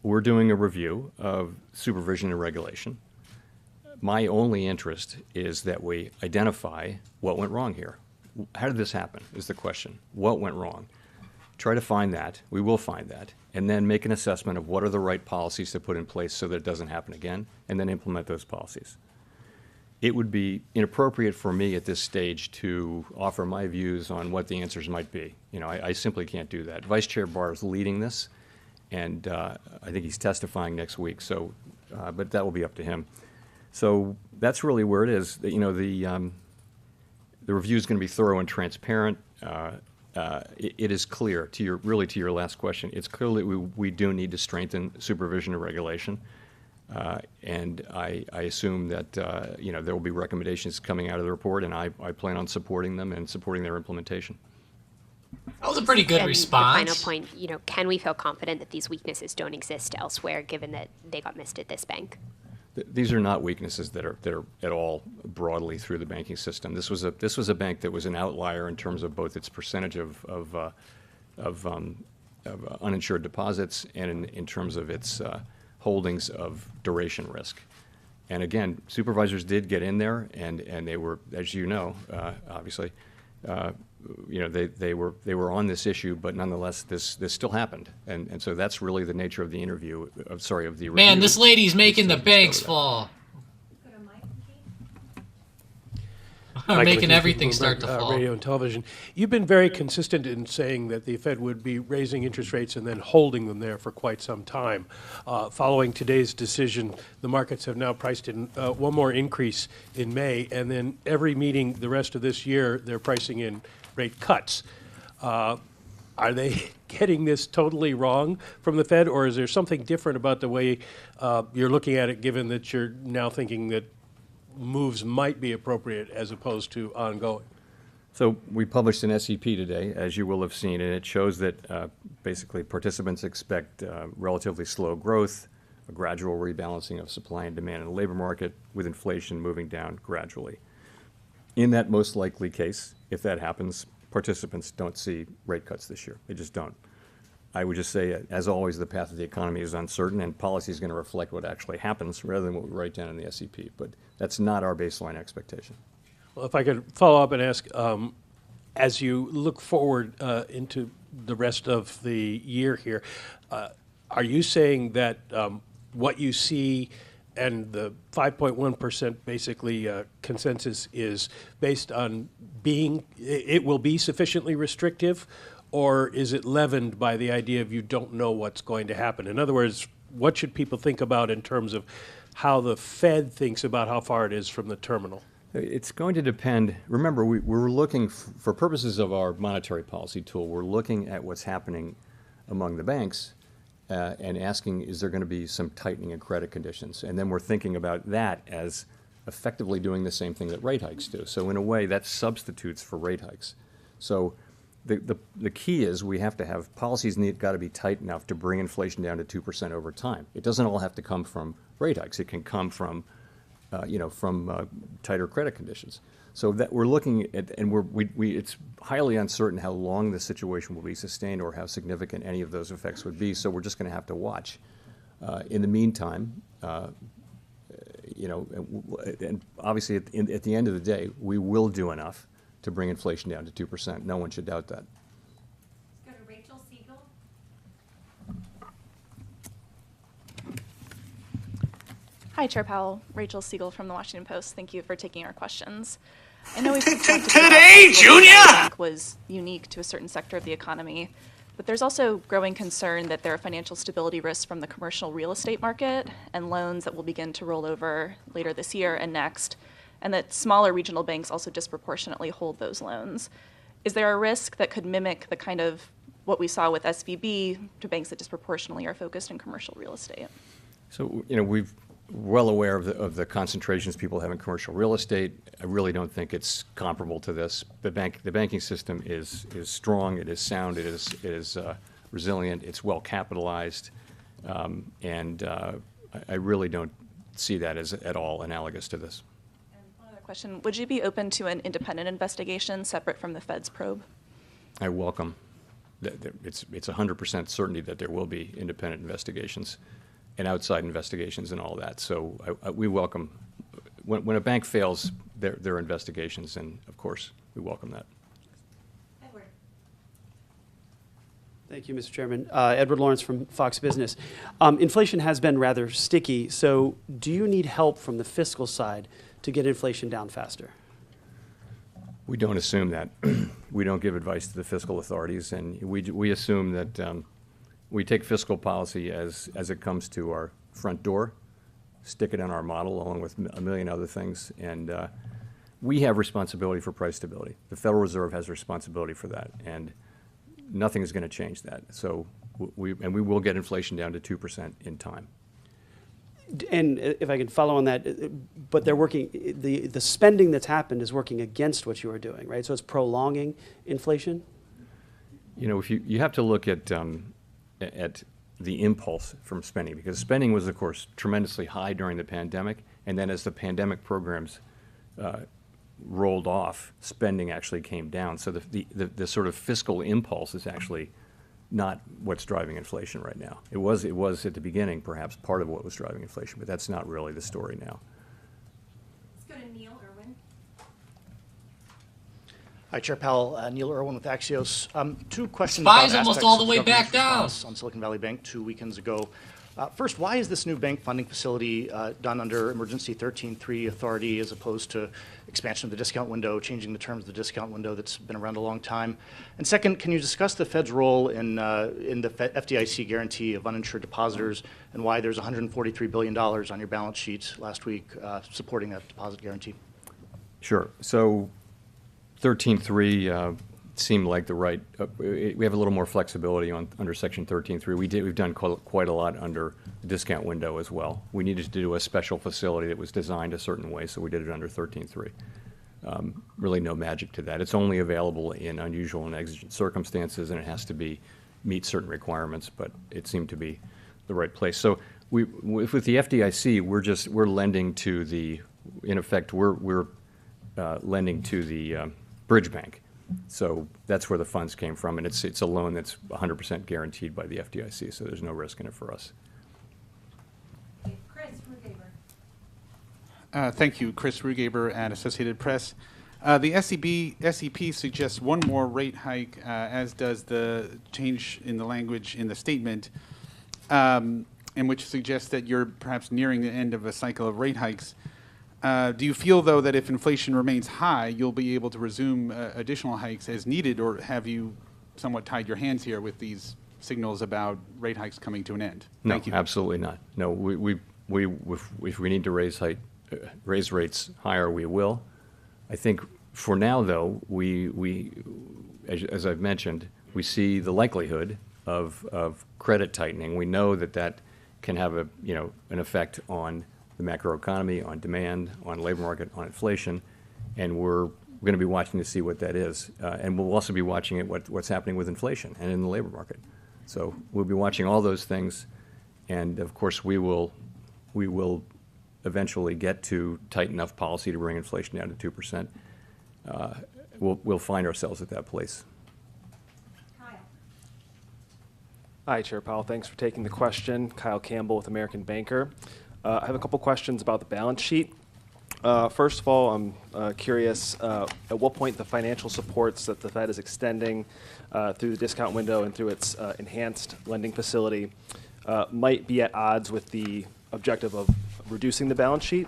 we're doing a review of supervision and regulation. My only interest is that we identify what went wrong here. How did this happen is the question. What went wrong? Try to find that. We will find that. And then make an assessment of what are the right policies to put in place so that it doesn't happen again, and then implement those policies. It would be inappropriate for me at this stage to offer my views on what the answers might be. I simply can't do that. Vice Chair Barr is leading this, and I think he's testifying next week. So, but that will be up to him. So that's really where it is. The review is going to be thorough and transparent. It is clear, to your last question, it's clear that we do need to strengthen supervision and regulation. And I assume that there will be recommendations coming out of the report, and I plan on supporting them and supporting their implementation. That was a pretty good And response. the final point, can we feel confident that these weaknesses don't exist elsewhere, given that they got missed at this bank? These are not weaknesses that are at all broadly through the banking system. This was a bank that was an outlier in terms of both its percentage of uninsured deposits and in terms of its holdings of duration risk. And again, supervisors did get in there, and they were, as you know, obviously, they were on this issue, but nonetheless, this still happened, and so that's really the nature of the interview. Of the review. Man, this lady's making the banks fall. Or making everything start to fall. Radio and television. You've been very consistent in saying that the Fed would be raising interest rates and then holding them there for quite some time. Following today's decision, the markets have now priced in one more increase in May, and then every meeting the rest of this year, they're pricing in rate cuts. Are they getting this totally wrong from the Fed, or is there something different about the way you're looking at it, given that you're now thinking that moves might be appropriate as opposed to ongoing? So we published an SEP today, as you will have seen, and it shows that basically participants expect relatively slow growth, a gradual rebalancing of supply and demand in the labor market, with inflation moving down gradually. In that most likely case, if that happens, participants don't see rate cuts this year. They just don't. I would just say, as always, the path of the economy is uncertain, and policy is going to reflect what actually happens rather than what we write down in the SEP. But that's not our baseline expectation. Well, if I could follow up and ask, as you look forward into the rest of the year here, are you saying that what you see and the 5.1% basically consensus is based on it will be sufficiently restrictive, or is it leavened by the idea of you don't know what's going to happen? In other words, what should people think about in terms of how the Fed thinks about how far it is from the terminal? It's going to depend. Remember, we're looking, for purposes of our monetary policy tool, we're looking at what's happening among the banks and asking, is there going to be some tightening in credit conditions? And then we're thinking about that as effectively doing the same thing that rate hikes do. So in a way, that substitutes for rate hikes. So the key is we have to have policies got to be tight enough to bring inflation down to 2% over time. It doesn't all have to come from rate hikes. It can come from tighter credit conditions. So that we're looking at, and it's highly uncertain how long the situation will be sustained or how significant any of those effects would be. So we're just going to have to watch. In the meantime, and obviously at the end of the day, we will do enough to bring inflation down to 2%. No one should doubt that. Let's go to Rachel Siegel. Hi, Chair Powell. Rachel Siegel from the Washington Post. Thank you for taking our questions. I know we've talked today, Junior! Was unique to a certain sector of the economy, but there's also growing concern that there are financial stability risks from the commercial real estate market and loans that will begin to roll over later this year and next, and that smaller regional banks also disproportionately hold those loans. Is there a risk that could mimic the kind of what we saw with SVB to banks that disproportionately are focused in commercial real estate? So, we're well aware of the concentrations people have in commercial real estate. I really don't think it's comparable to this. The banking system is strong, it is sound, it is resilient, it's well capitalized, and I really don't see that as at all analogous to this. And one other question, would you be open to an independent investigation separate from the Fed's probe? I welcome. It's 100% certainty that there will be independent investigations and outside investigations and all that. So we welcome, when a bank fails, there are investigations, and of course, we welcome that. Edward. Thank you, Mr. Chairman. Edward Lawrence from Fox Business. Inflation has been rather sticky, so do you need help from the fiscal side to get inflation down faster? We don't assume that. We don't give advice to the fiscal authorities, and we assume that we take fiscal policy as it comes to our front door, stick it in our model along with a million other things, and we have responsibility for price stability. The Federal Reserve has responsibility for that, and nothing is going to change that. So we will get inflation down to 2% in time. And if I can follow on that, but they're working, the spending that's happened is working against what you are doing, right? So it's prolonging inflation? If you have to look at the impulse from spending, because spending was, of course, tremendously high during the pandemic, and then as the pandemic programs rolled off, spending actually came down. So the sort of fiscal impulse is actually not what's driving inflation right now. It was at the beginning, perhaps, part of what was driving inflation, but that's not really the story now. Let's go to Neil Irwin. Hi, Chair Powell. Neil Irwin with Axios. Two questions Spies about almost aspects all the of way government's back down. response on Silicon Valley Bank 2 weekends ago. First, why is this new bank funding facility done under Emergency 13.3 authority as opposed to expansion of the discount window, changing the terms of the discount window that's been around a long time? And second, can you discuss the Fed's role in the FDIC guarantee of uninsured depositors and why there's $143 billion on your balance sheet last week supporting that deposit guarantee? Sure. So 13.3 seemed like the right. We have a little more flexibility under Section 13.3. We've done quite a lot under the discount window as well. We needed to do a special facility that was designed a certain way, so we did it under 13.3. Really no magic to that. It's only available in unusual and exigent circumstances, and it has to meet certain requirements, but it seemed to be the right place. So with the FDIC, we're lending to the, in effect, we're lending to the bridge bank. So that's where the funds came from, and it's a loan that's 100% guaranteed by the FDIC, so there's no risk in it for us. Chris Rugaber. Thank you. Chris Rugaber at Associated Press. The SEP suggests one more rate hike, as does the change in the language in the statement, in which suggests that you're perhaps nearing the end of a cycle of rate hikes. Do you feel, though, that if inflation remains high, you'll be able to resume additional hikes as needed, or have you somewhat tied your hands here with these signals about rate hikes coming to an end? Thank you. Absolutely not. No, if we need to raise rates higher, we will. I think for now, though, as I've mentioned, we see the likelihood of credit tightening. We know that can have an effect on the macroeconomy, on demand, on labor market, on inflation, and we're going to be watching to see what that is. And we'll also be watching what's happening with inflation and in the labor market. So we'll be watching all those things, and of course we will eventually get to tight enough policy to bring inflation down to 2%. we'll find ourselves at that place. Hi, Chair Powell. Thanks for taking the question. Kyle Campbell with American Banker. I have a couple questions about the balance sheet. First of all, I'm curious at what point the financial supports that the Fed is extending through the discount window and through its enhanced lending facility might be at odds with the objective of reducing the balance sheet.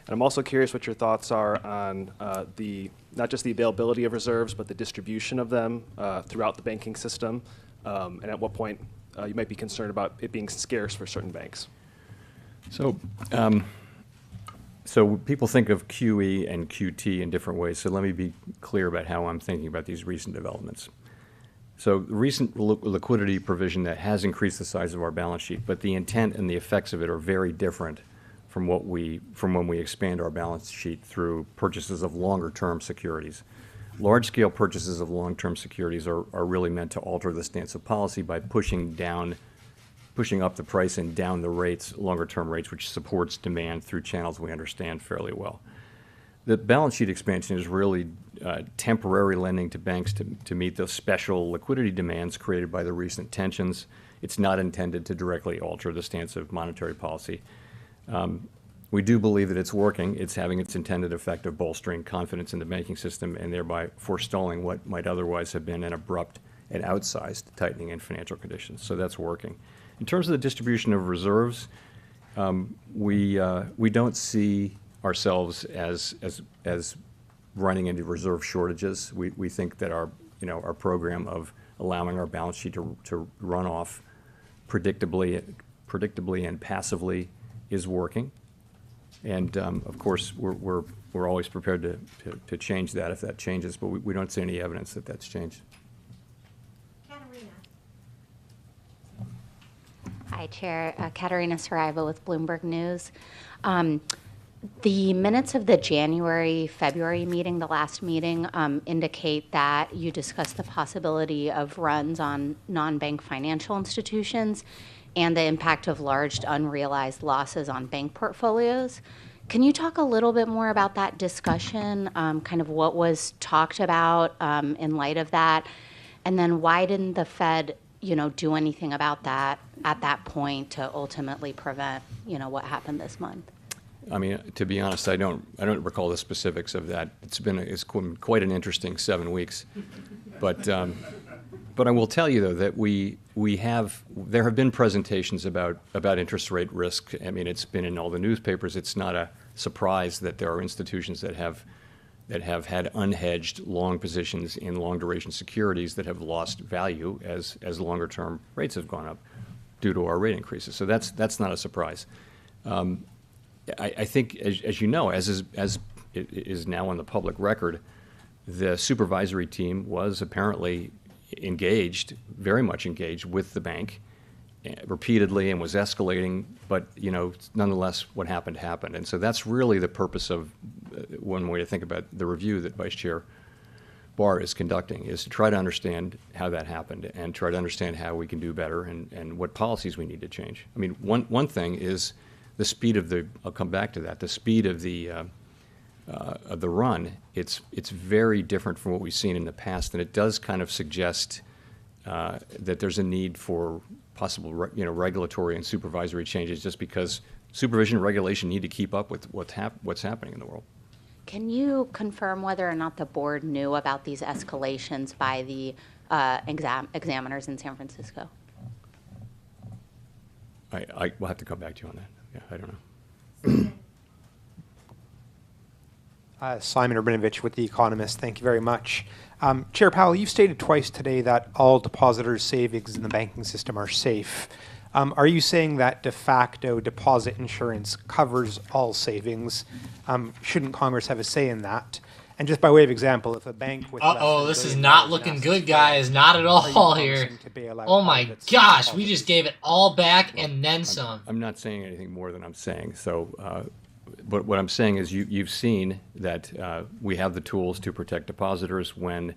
And I'm also curious what your thoughts are on not just the availability of reserves, but the distribution of them throughout the banking system, and at what point you might be concerned about it being scarce for certain banks. So, people think of QE and QT in different ways. So let me be clear about how I'm thinking about these recent developments. So the recent liquidity provision that has increased the size of our balance sheet, but the intent and the effects of it are very different from when we expand our balance sheet through purchases of longer-term securities. Large-scale purchases of long-term securities are really meant to alter the stance of policy by pushing up the price and down the rates, longer-term rates, which supports demand through channels we understand fairly well. The balance sheet expansion is really temporary lending to banks to meet those special liquidity demands created by the recent tensions. It's not intended to directly alter the stance of monetary policy. We do believe that it's working. It's having its intended effect of bolstering confidence in the banking system and thereby forestalling what might otherwise have been an abrupt and outsized tightening in financial conditions. So that's working. In terms of the distribution of reserves, we don't see ourselves as running into reserve shortages. We think that our program of allowing our balance sheet to run off predictably and passively is working. And of course, we're always prepared to change that if that changes, but we don't see any evidence that that's changed. Hi, Chair. Katerina Saraiva with Bloomberg News. The minutes of the January-February meeting, the last meeting, indicate that you discussed the possibility of runs on non-bank financial institutions and the impact of large unrealized losses on bank portfolios. Can you talk a little bit more about that discussion, kind of what was talked about in light of that? And then why didn't the Fed do anything about that at that point to ultimately prevent, what happened this month? I mean, to be honest, I don't recall the specifics of that. It's quite an interesting 7 weeks, but I will tell you though that there have been presentations about interest rate risk. I mean, it's been in all the newspapers. It's not a surprise that there are institutions that have had unhedged long positions in long duration securities that have lost value as longer term rates have gone up due to our rate increases. So that's not a surprise. I think, as you know, as it is now on the public record, the supervisory team was apparently very much engaged with the bank repeatedly and was escalating, but nonetheless what happened. And so that's really the purpose of one way to think about the review that Vice Chair Barr is conducting, is to try to understand how that happened and try to understand how we can do better and what policies we need to change. I mean, one thing is the speed of I'll come back to that, the speed of the run. It's very different from what we've seen in the past, and it does kind of suggest that there's a need for possible regulatory and supervisory changes, just because supervision and regulation need to keep up with what's happening in the world. Can you confirm whether or not the board knew about these escalations by the examiners in San Francisco? I will have to come back to you on that. Yeah, I don't know. Simon Urbanovich with The Economist. Thank you very much. Chair Powell, you've stated twice today that all depositors' savings in the banking system are safe. Are you saying that de facto deposit insurance covers all savings? Shouldn't Congress have a say in that? And just by way of example, if a bank with this is not looking good, guys. Not at all here. Oh my gosh, we just gave it all back and then some. I'm not saying anything more than I'm saying. So, but what I'm saying is you've seen that we have the tools to protect depositors when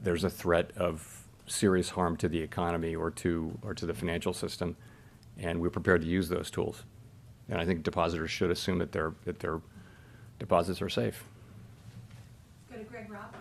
there's a threat of serious harm to the economy or to the financial system, and we're prepared to use those tools. And I think depositors should assume that their deposits are safe. Go to Greg Robb.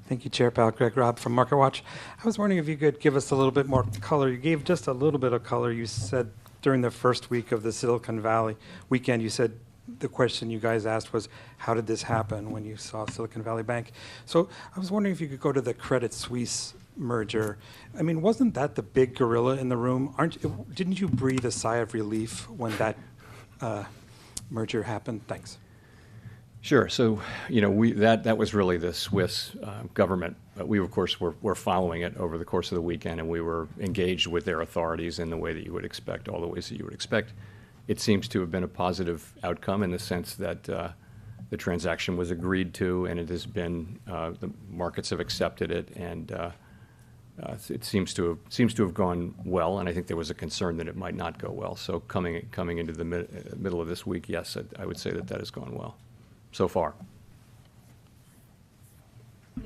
Thank you, Chair Powell. Greg Robb from MarketWatch. I was wondering if you could give us a little bit more color. You gave just a little bit of color. You said during the first week of the Silicon Valley weekend, you said the question you guys asked was, how did this happen when you saw Silicon Valley Bank? So I was wondering if you could go to the Credit Suisse merger. I mean, wasn't that the big gorilla in the room? Didn't you breathe a sigh of relief when that merger happened? Thanks. Sure. So, that was really the Swiss government. We, of course, were following it over the course of the weekend, and we were engaged with their authorities in the way that you would expect, all the ways that you would expect. It seems to have been a positive outcome in the sense that the transaction was agreed to, and it has been, the markets have accepted it, and it seems to have gone well, and I think there was a concern that it might not go well. So coming into the middle of this week, yes, I would say that has gone well so far.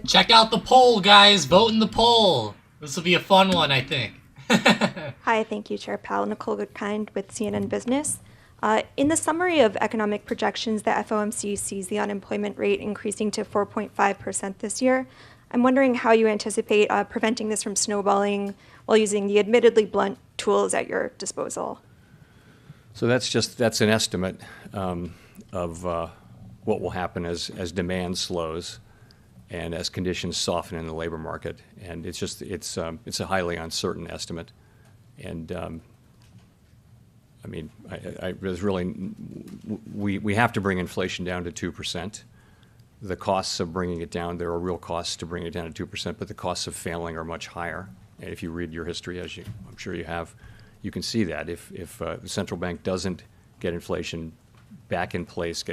Check out the poll, guys. Vote in the poll. This will be a fun one, I think. Hi, thank you, Chair Powell. Nicole Goodkind with CNN Business. In the summary of economic projections, the FOMC sees the unemployment rate increasing to 4.5% this year. I'm wondering how you anticipate preventing this from snowballing while using the admittedly blunt tools at your disposal. So that's an estimate of what will happen as demand slows and as conditions soften in the labor market. And it's a highly uncertain estimate. And there's really, we have to bring inflation down to 2%. The costs of bringing it down, there are real costs to bring it down to 2%, but the costs of failing are much higher. And if you read your history, as I'm sure you have, you can see that if the central bank doesn't get inflation back in place,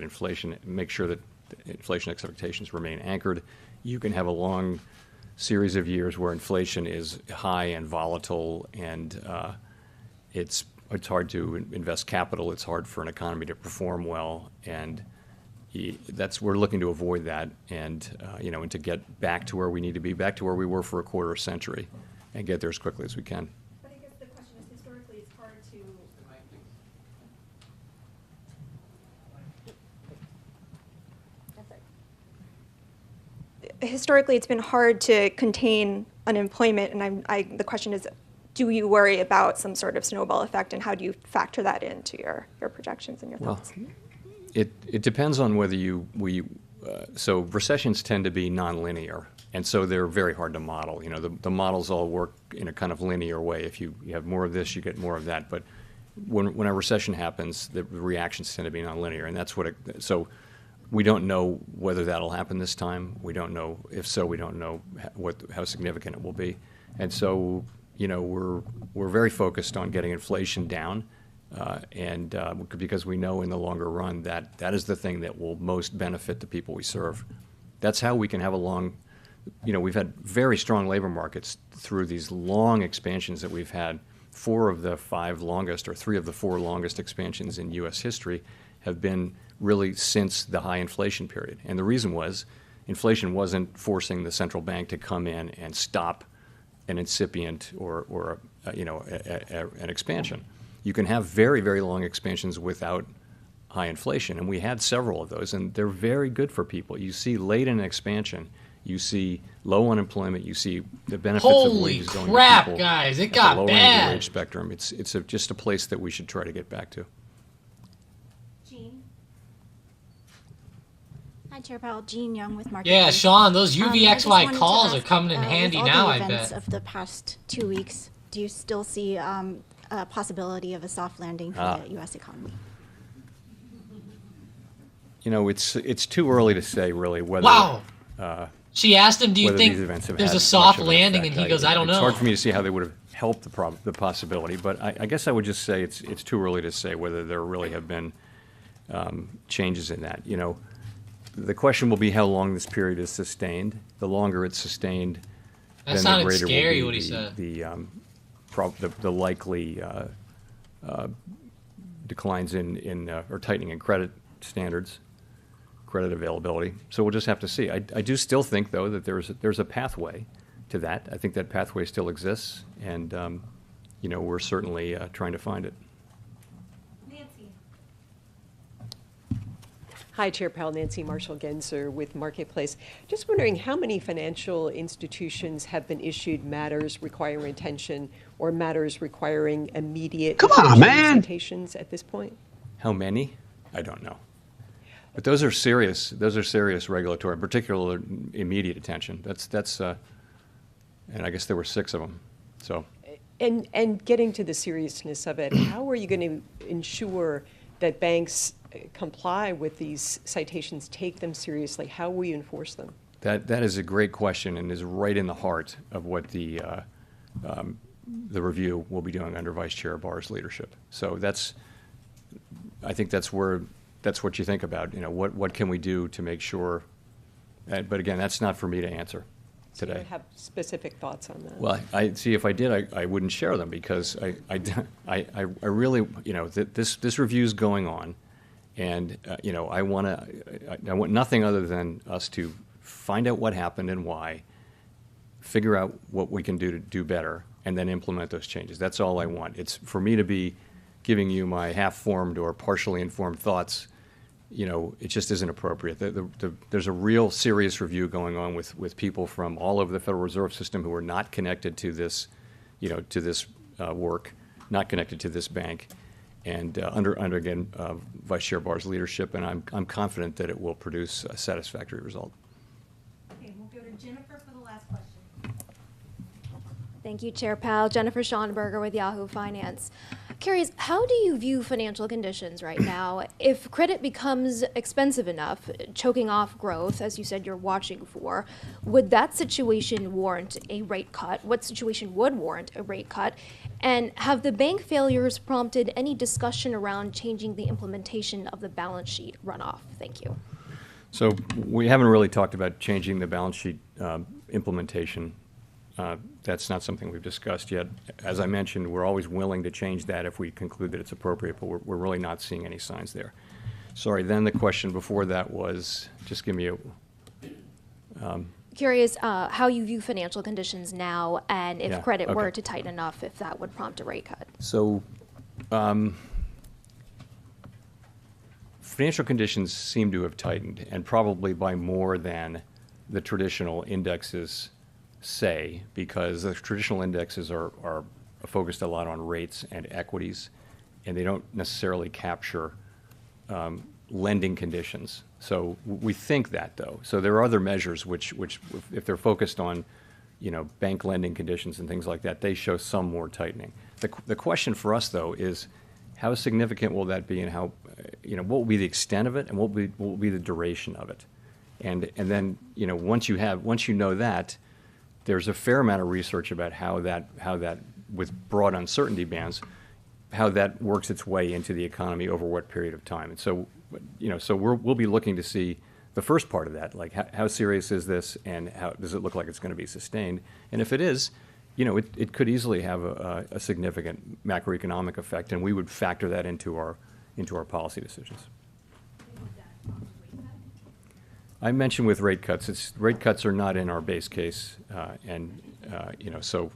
make sure that inflation expectations remain anchored, you can have a long series of years where inflation is high and volatile, and it's hard to invest capital. It's hard for an economy to perform well, and we're looking to avoid that, and and to get back to where we need to be, back to where we were for a quarter century, and get there as quickly as we can. But I guess the question is, historically, it's hard to. Historically, it's been hard to contain unemployment, and the question is, do you worry about some sort of snowball effect, and how do you factor that into your projections and your thoughts? Well, it depends on whether so recessions tend to be nonlinear, and so they're very hard to model. The models all work in a kind of linear way. If you have more of this, you get more of that. But when a recession happens, the reactions tend to be nonlinear, and that's so we don't know whether that'll happen this time. We don't know. If so, we don't know how significant it will be. And so, we're very focused on getting inflation down, because we know in the longer run that is the thing that will most benefit the people we serve. That's how we can have we've had very strong labor markets through these long expansions that we've had. 4 of the 5 longest, or 3 of the 4 longest expansions in U.S. history have been really since the high inflation period. And the reason was inflation wasn't forcing the central bank to come in and stop an incipient or an expansion. You can have very, very long expansions without high inflation, and we had several of those, and they're very good for people. You see late in an expansion, you see low unemployment, you see the benefits of wages going to people. Holy crap, guys, it got at the lower end of the bad. wage spectrum. It's just a place that we should try to get back to. Hi, Chair Powell. Jean Young with Market. Yeah, Sean, those I UVXY just wanted to calls are ask, coming in handy with now, all I the events bet. of the past 2 weeks, do you still see a possibility of a soft landing for the U.S. economy? It's too early to say really whether. Wow. She asked him, do you whether think these events have there's had a soft much of an landing? effect. And he goes, I don't know. It's hard for me to see how they would have helped the possibility, but I guess I would just say it's too early to say whether there really have been changes in that. The question will be how long this period is sustained. The longer it's sustained, That then the sounded greater scary, will what be he said. the likely declines in or tightening in credit standards, credit availability. So we'll just have to see. I do still think, though, that there's a pathway to that. I think that pathway still exists, and we're certainly trying to find it. Nancy. Hi, Chair Powell. Nancy Marshall-Genzer with Marketplace. Just wondering how many financial institutions have been issued matters requiring attention or matters requiring immediate citations at this point? How many? I don't know. But those are serious regulatory, particularly immediate attention. And I guess there were 6 of them. So. And getting to the seriousness of it, how are you going to ensure that banks comply with these citations, take them seriously? How will you enforce them? That is a great question and is right in the heart of what the review will be doing under Vice Chair Barr's leadership. So I think that's what you think about. What can we do to make sure? But again, that's not for me to answer today. So you don't have specific thoughts on that? Well, I see. If I did, I wouldn't share them because I really, this review is going on. And I want nothing other than us to find out what happened and why, figure out what we can do to do better, and then implement those changes. That's all I want. It's for me to be giving you my half-formed or partially informed thoughts. It just isn't appropriate. There's a real serious review going on with people from all over the Federal Reserve System who are not connected to this, to this work, not connected to this bank. And under again Vice Chair Barr's leadership, and I'm confident that it will produce a satisfactory result. Okay, we'll go to Jennifer for the last question. Thank you, Chair Powell. Jennifer Schonberger with Yahoo Finance. Curious, how do you view financial conditions right now? If credit becomes expensive enough, choking off growth, as you said you're watching for, would that situation warrant a rate cut? What situation would warrant a rate cut? And have the bank failures prompted any discussion around changing the implementation of the balance sheet runoff? Thank you. So we haven't really talked about changing the balance sheet implementation. That's not something we've discussed yet. As I mentioned, we're always willing to change that if we conclude that it's appropriate, but we're really not seeing any signs there. Sorry, then the question before that was, just give me a... Curious how you view financial conditions now, and if credit okay. were to tighten enough, if that would prompt a rate cut. So financial conditions seem to have tightened, and probably by more than the traditional indexes say, because the traditional indexes are focused a lot on rates and equities, and they don't necessarily capture lending conditions. So we think that, though. So there are other measures which if they're focused on, bank lending conditions and things like that, they show some more tightening. The question for us, though, is how significant will that be, and how, what will be the extent of it, and what will be the duration of it, and then once you know that, there's a fair amount of research about how that with broad uncertainty bands, how that works its way into the economy over what period of time. And so, so we'll be looking to see the first part of that, like how serious is this, and how does it look like it's going to be sustained? And if it is, it could easily have a significant macroeconomic effect, and we would factor that into our policy decisions. I mentioned with rate cuts, rate cuts are not in our base case, and so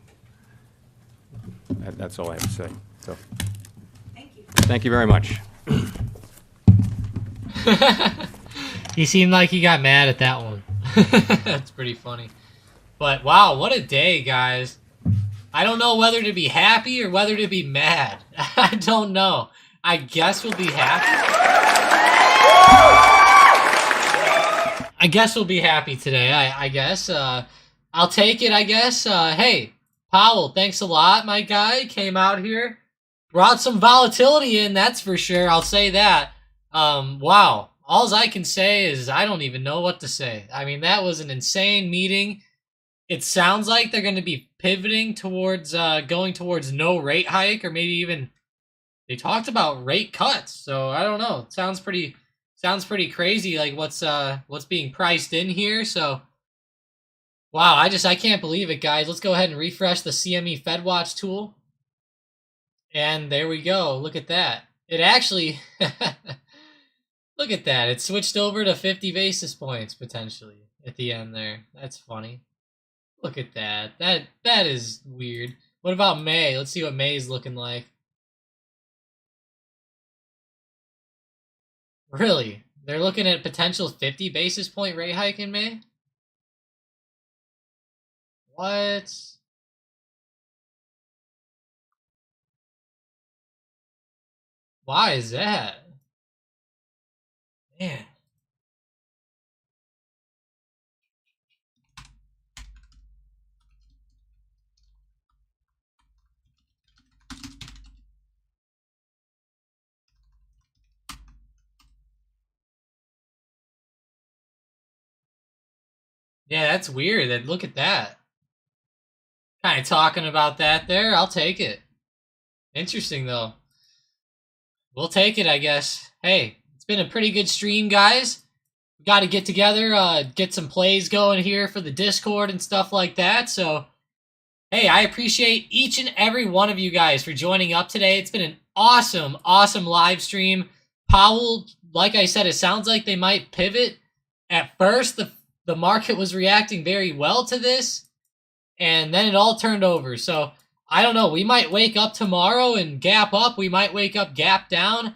that's all I have to say. So, thank you very much. He seemed like he got mad at that one. That's pretty funny. But wow, what a day, guys. I don't know whether to be happy or whether to be mad. I don't know. I guess we'll be happy. I guess we'll be happy today. I guess. I'll take it, I guess. Hey, Powell, thanks a lot, my guy. Came out here. Brought some volatility in, that's for sure. I'll say that. Wow. All I can say is I don't even know what to say. I mean, that was an insane meeting. It sounds like they're going to be pivoting towards going towards no rate hike, or maybe even they talked about rate cuts. So I don't know. It sounds pretty crazy, like what's being priced in here. So wow, I can't believe it, guys. Let's go ahead and refresh the CME FedWatch tool. And there we go. Look at that. It actually look at that. It switched over to 50 basis points potentially at the end there. That's funny. Look at that. That is weird. What about May? Let's see what May is looking like. Really? They're looking at potential 50 basis point rate hike in May? What? Why is that? Man. Yeah, that's weird. That look at that. Kind of talking about that there. I'll take it. Interesting though. We'll take it, I guess. Hey, it's been a pretty good stream, guys. We got to get together, get some plays going here for the Discord and stuff like that. So, hey, I appreciate each and every one of you guys for joining up today. It's been an awesome, awesome live stream. Powell, like I said, it sounds like they might pivot. At first, the market was reacting very well to this, and then it all turned over. So, I don't know. We might wake up tomorrow and gap up. We might wake up gap down.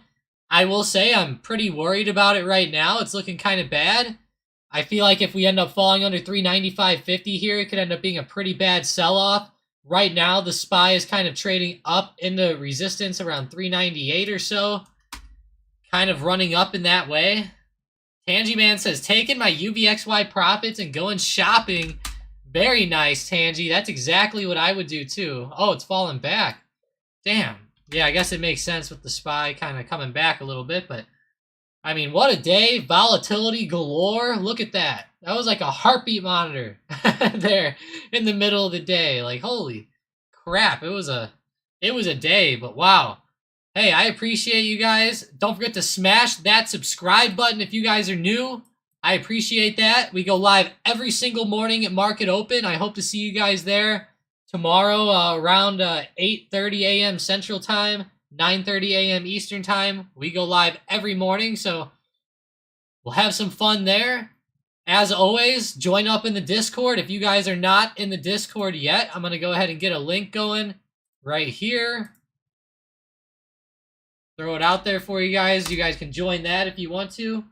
I will say I'm pretty worried about it right now. It's looking kind of bad. I feel like if we end up falling under 395.50 here, it could end up being a pretty bad sell-off. Right now, the SPY is kind of trading up into resistance around 398 or so. Kind of running up in that way. Tangy Man says, taking my UVXY profits and going shopping. Very nice, Tangy. That's exactly what I would do, too. Oh, it's falling back. Damn. Yeah, I guess it makes sense with the SPY kind of coming back a little bit, but I mean, what a day. Volatility galore. Look at that. That was like a heartbeat monitor there in the middle of the day. Like, holy crap. It was a day, but wow. Hey, I appreciate you guys. Don't forget to smash that subscribe button if you guys are new. I appreciate that. We go live every single morning at market open. I hope to see you guys there tomorrow around 8:30 a.m. Central Time, 9:30 a.m. Eastern Time. We go live every morning, so we'll have some fun there. As always, join up in the Discord. If you guys are not in the Discord yet, I'm going to go ahead and get a link going right here. Throw it out there for you guys. You guys can join that if you want to.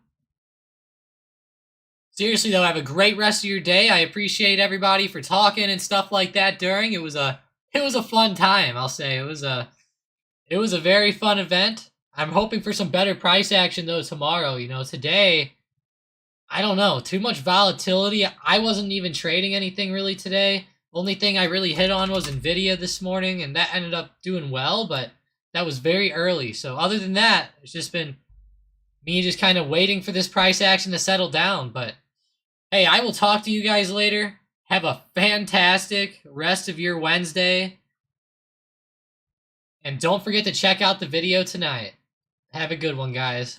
Seriously though, have a great rest of your day. I appreciate everybody for talking and stuff like that during. It was a fun time, I'll say. It was a very fun event. I'm hoping for some better price action though tomorrow. You know, today, I don't know, too much volatility. I wasn't even trading anything really today. Only thing I really hit on was Nvidia this morning, and that ended up doing well, but that was very early. So other than that, it's just been me just kind of waiting for this price action to settle down. But hey, I will talk to you guys later. Have a fantastic rest of your Wednesday. And don't forget to check out the video tonight. Have a good one, guys.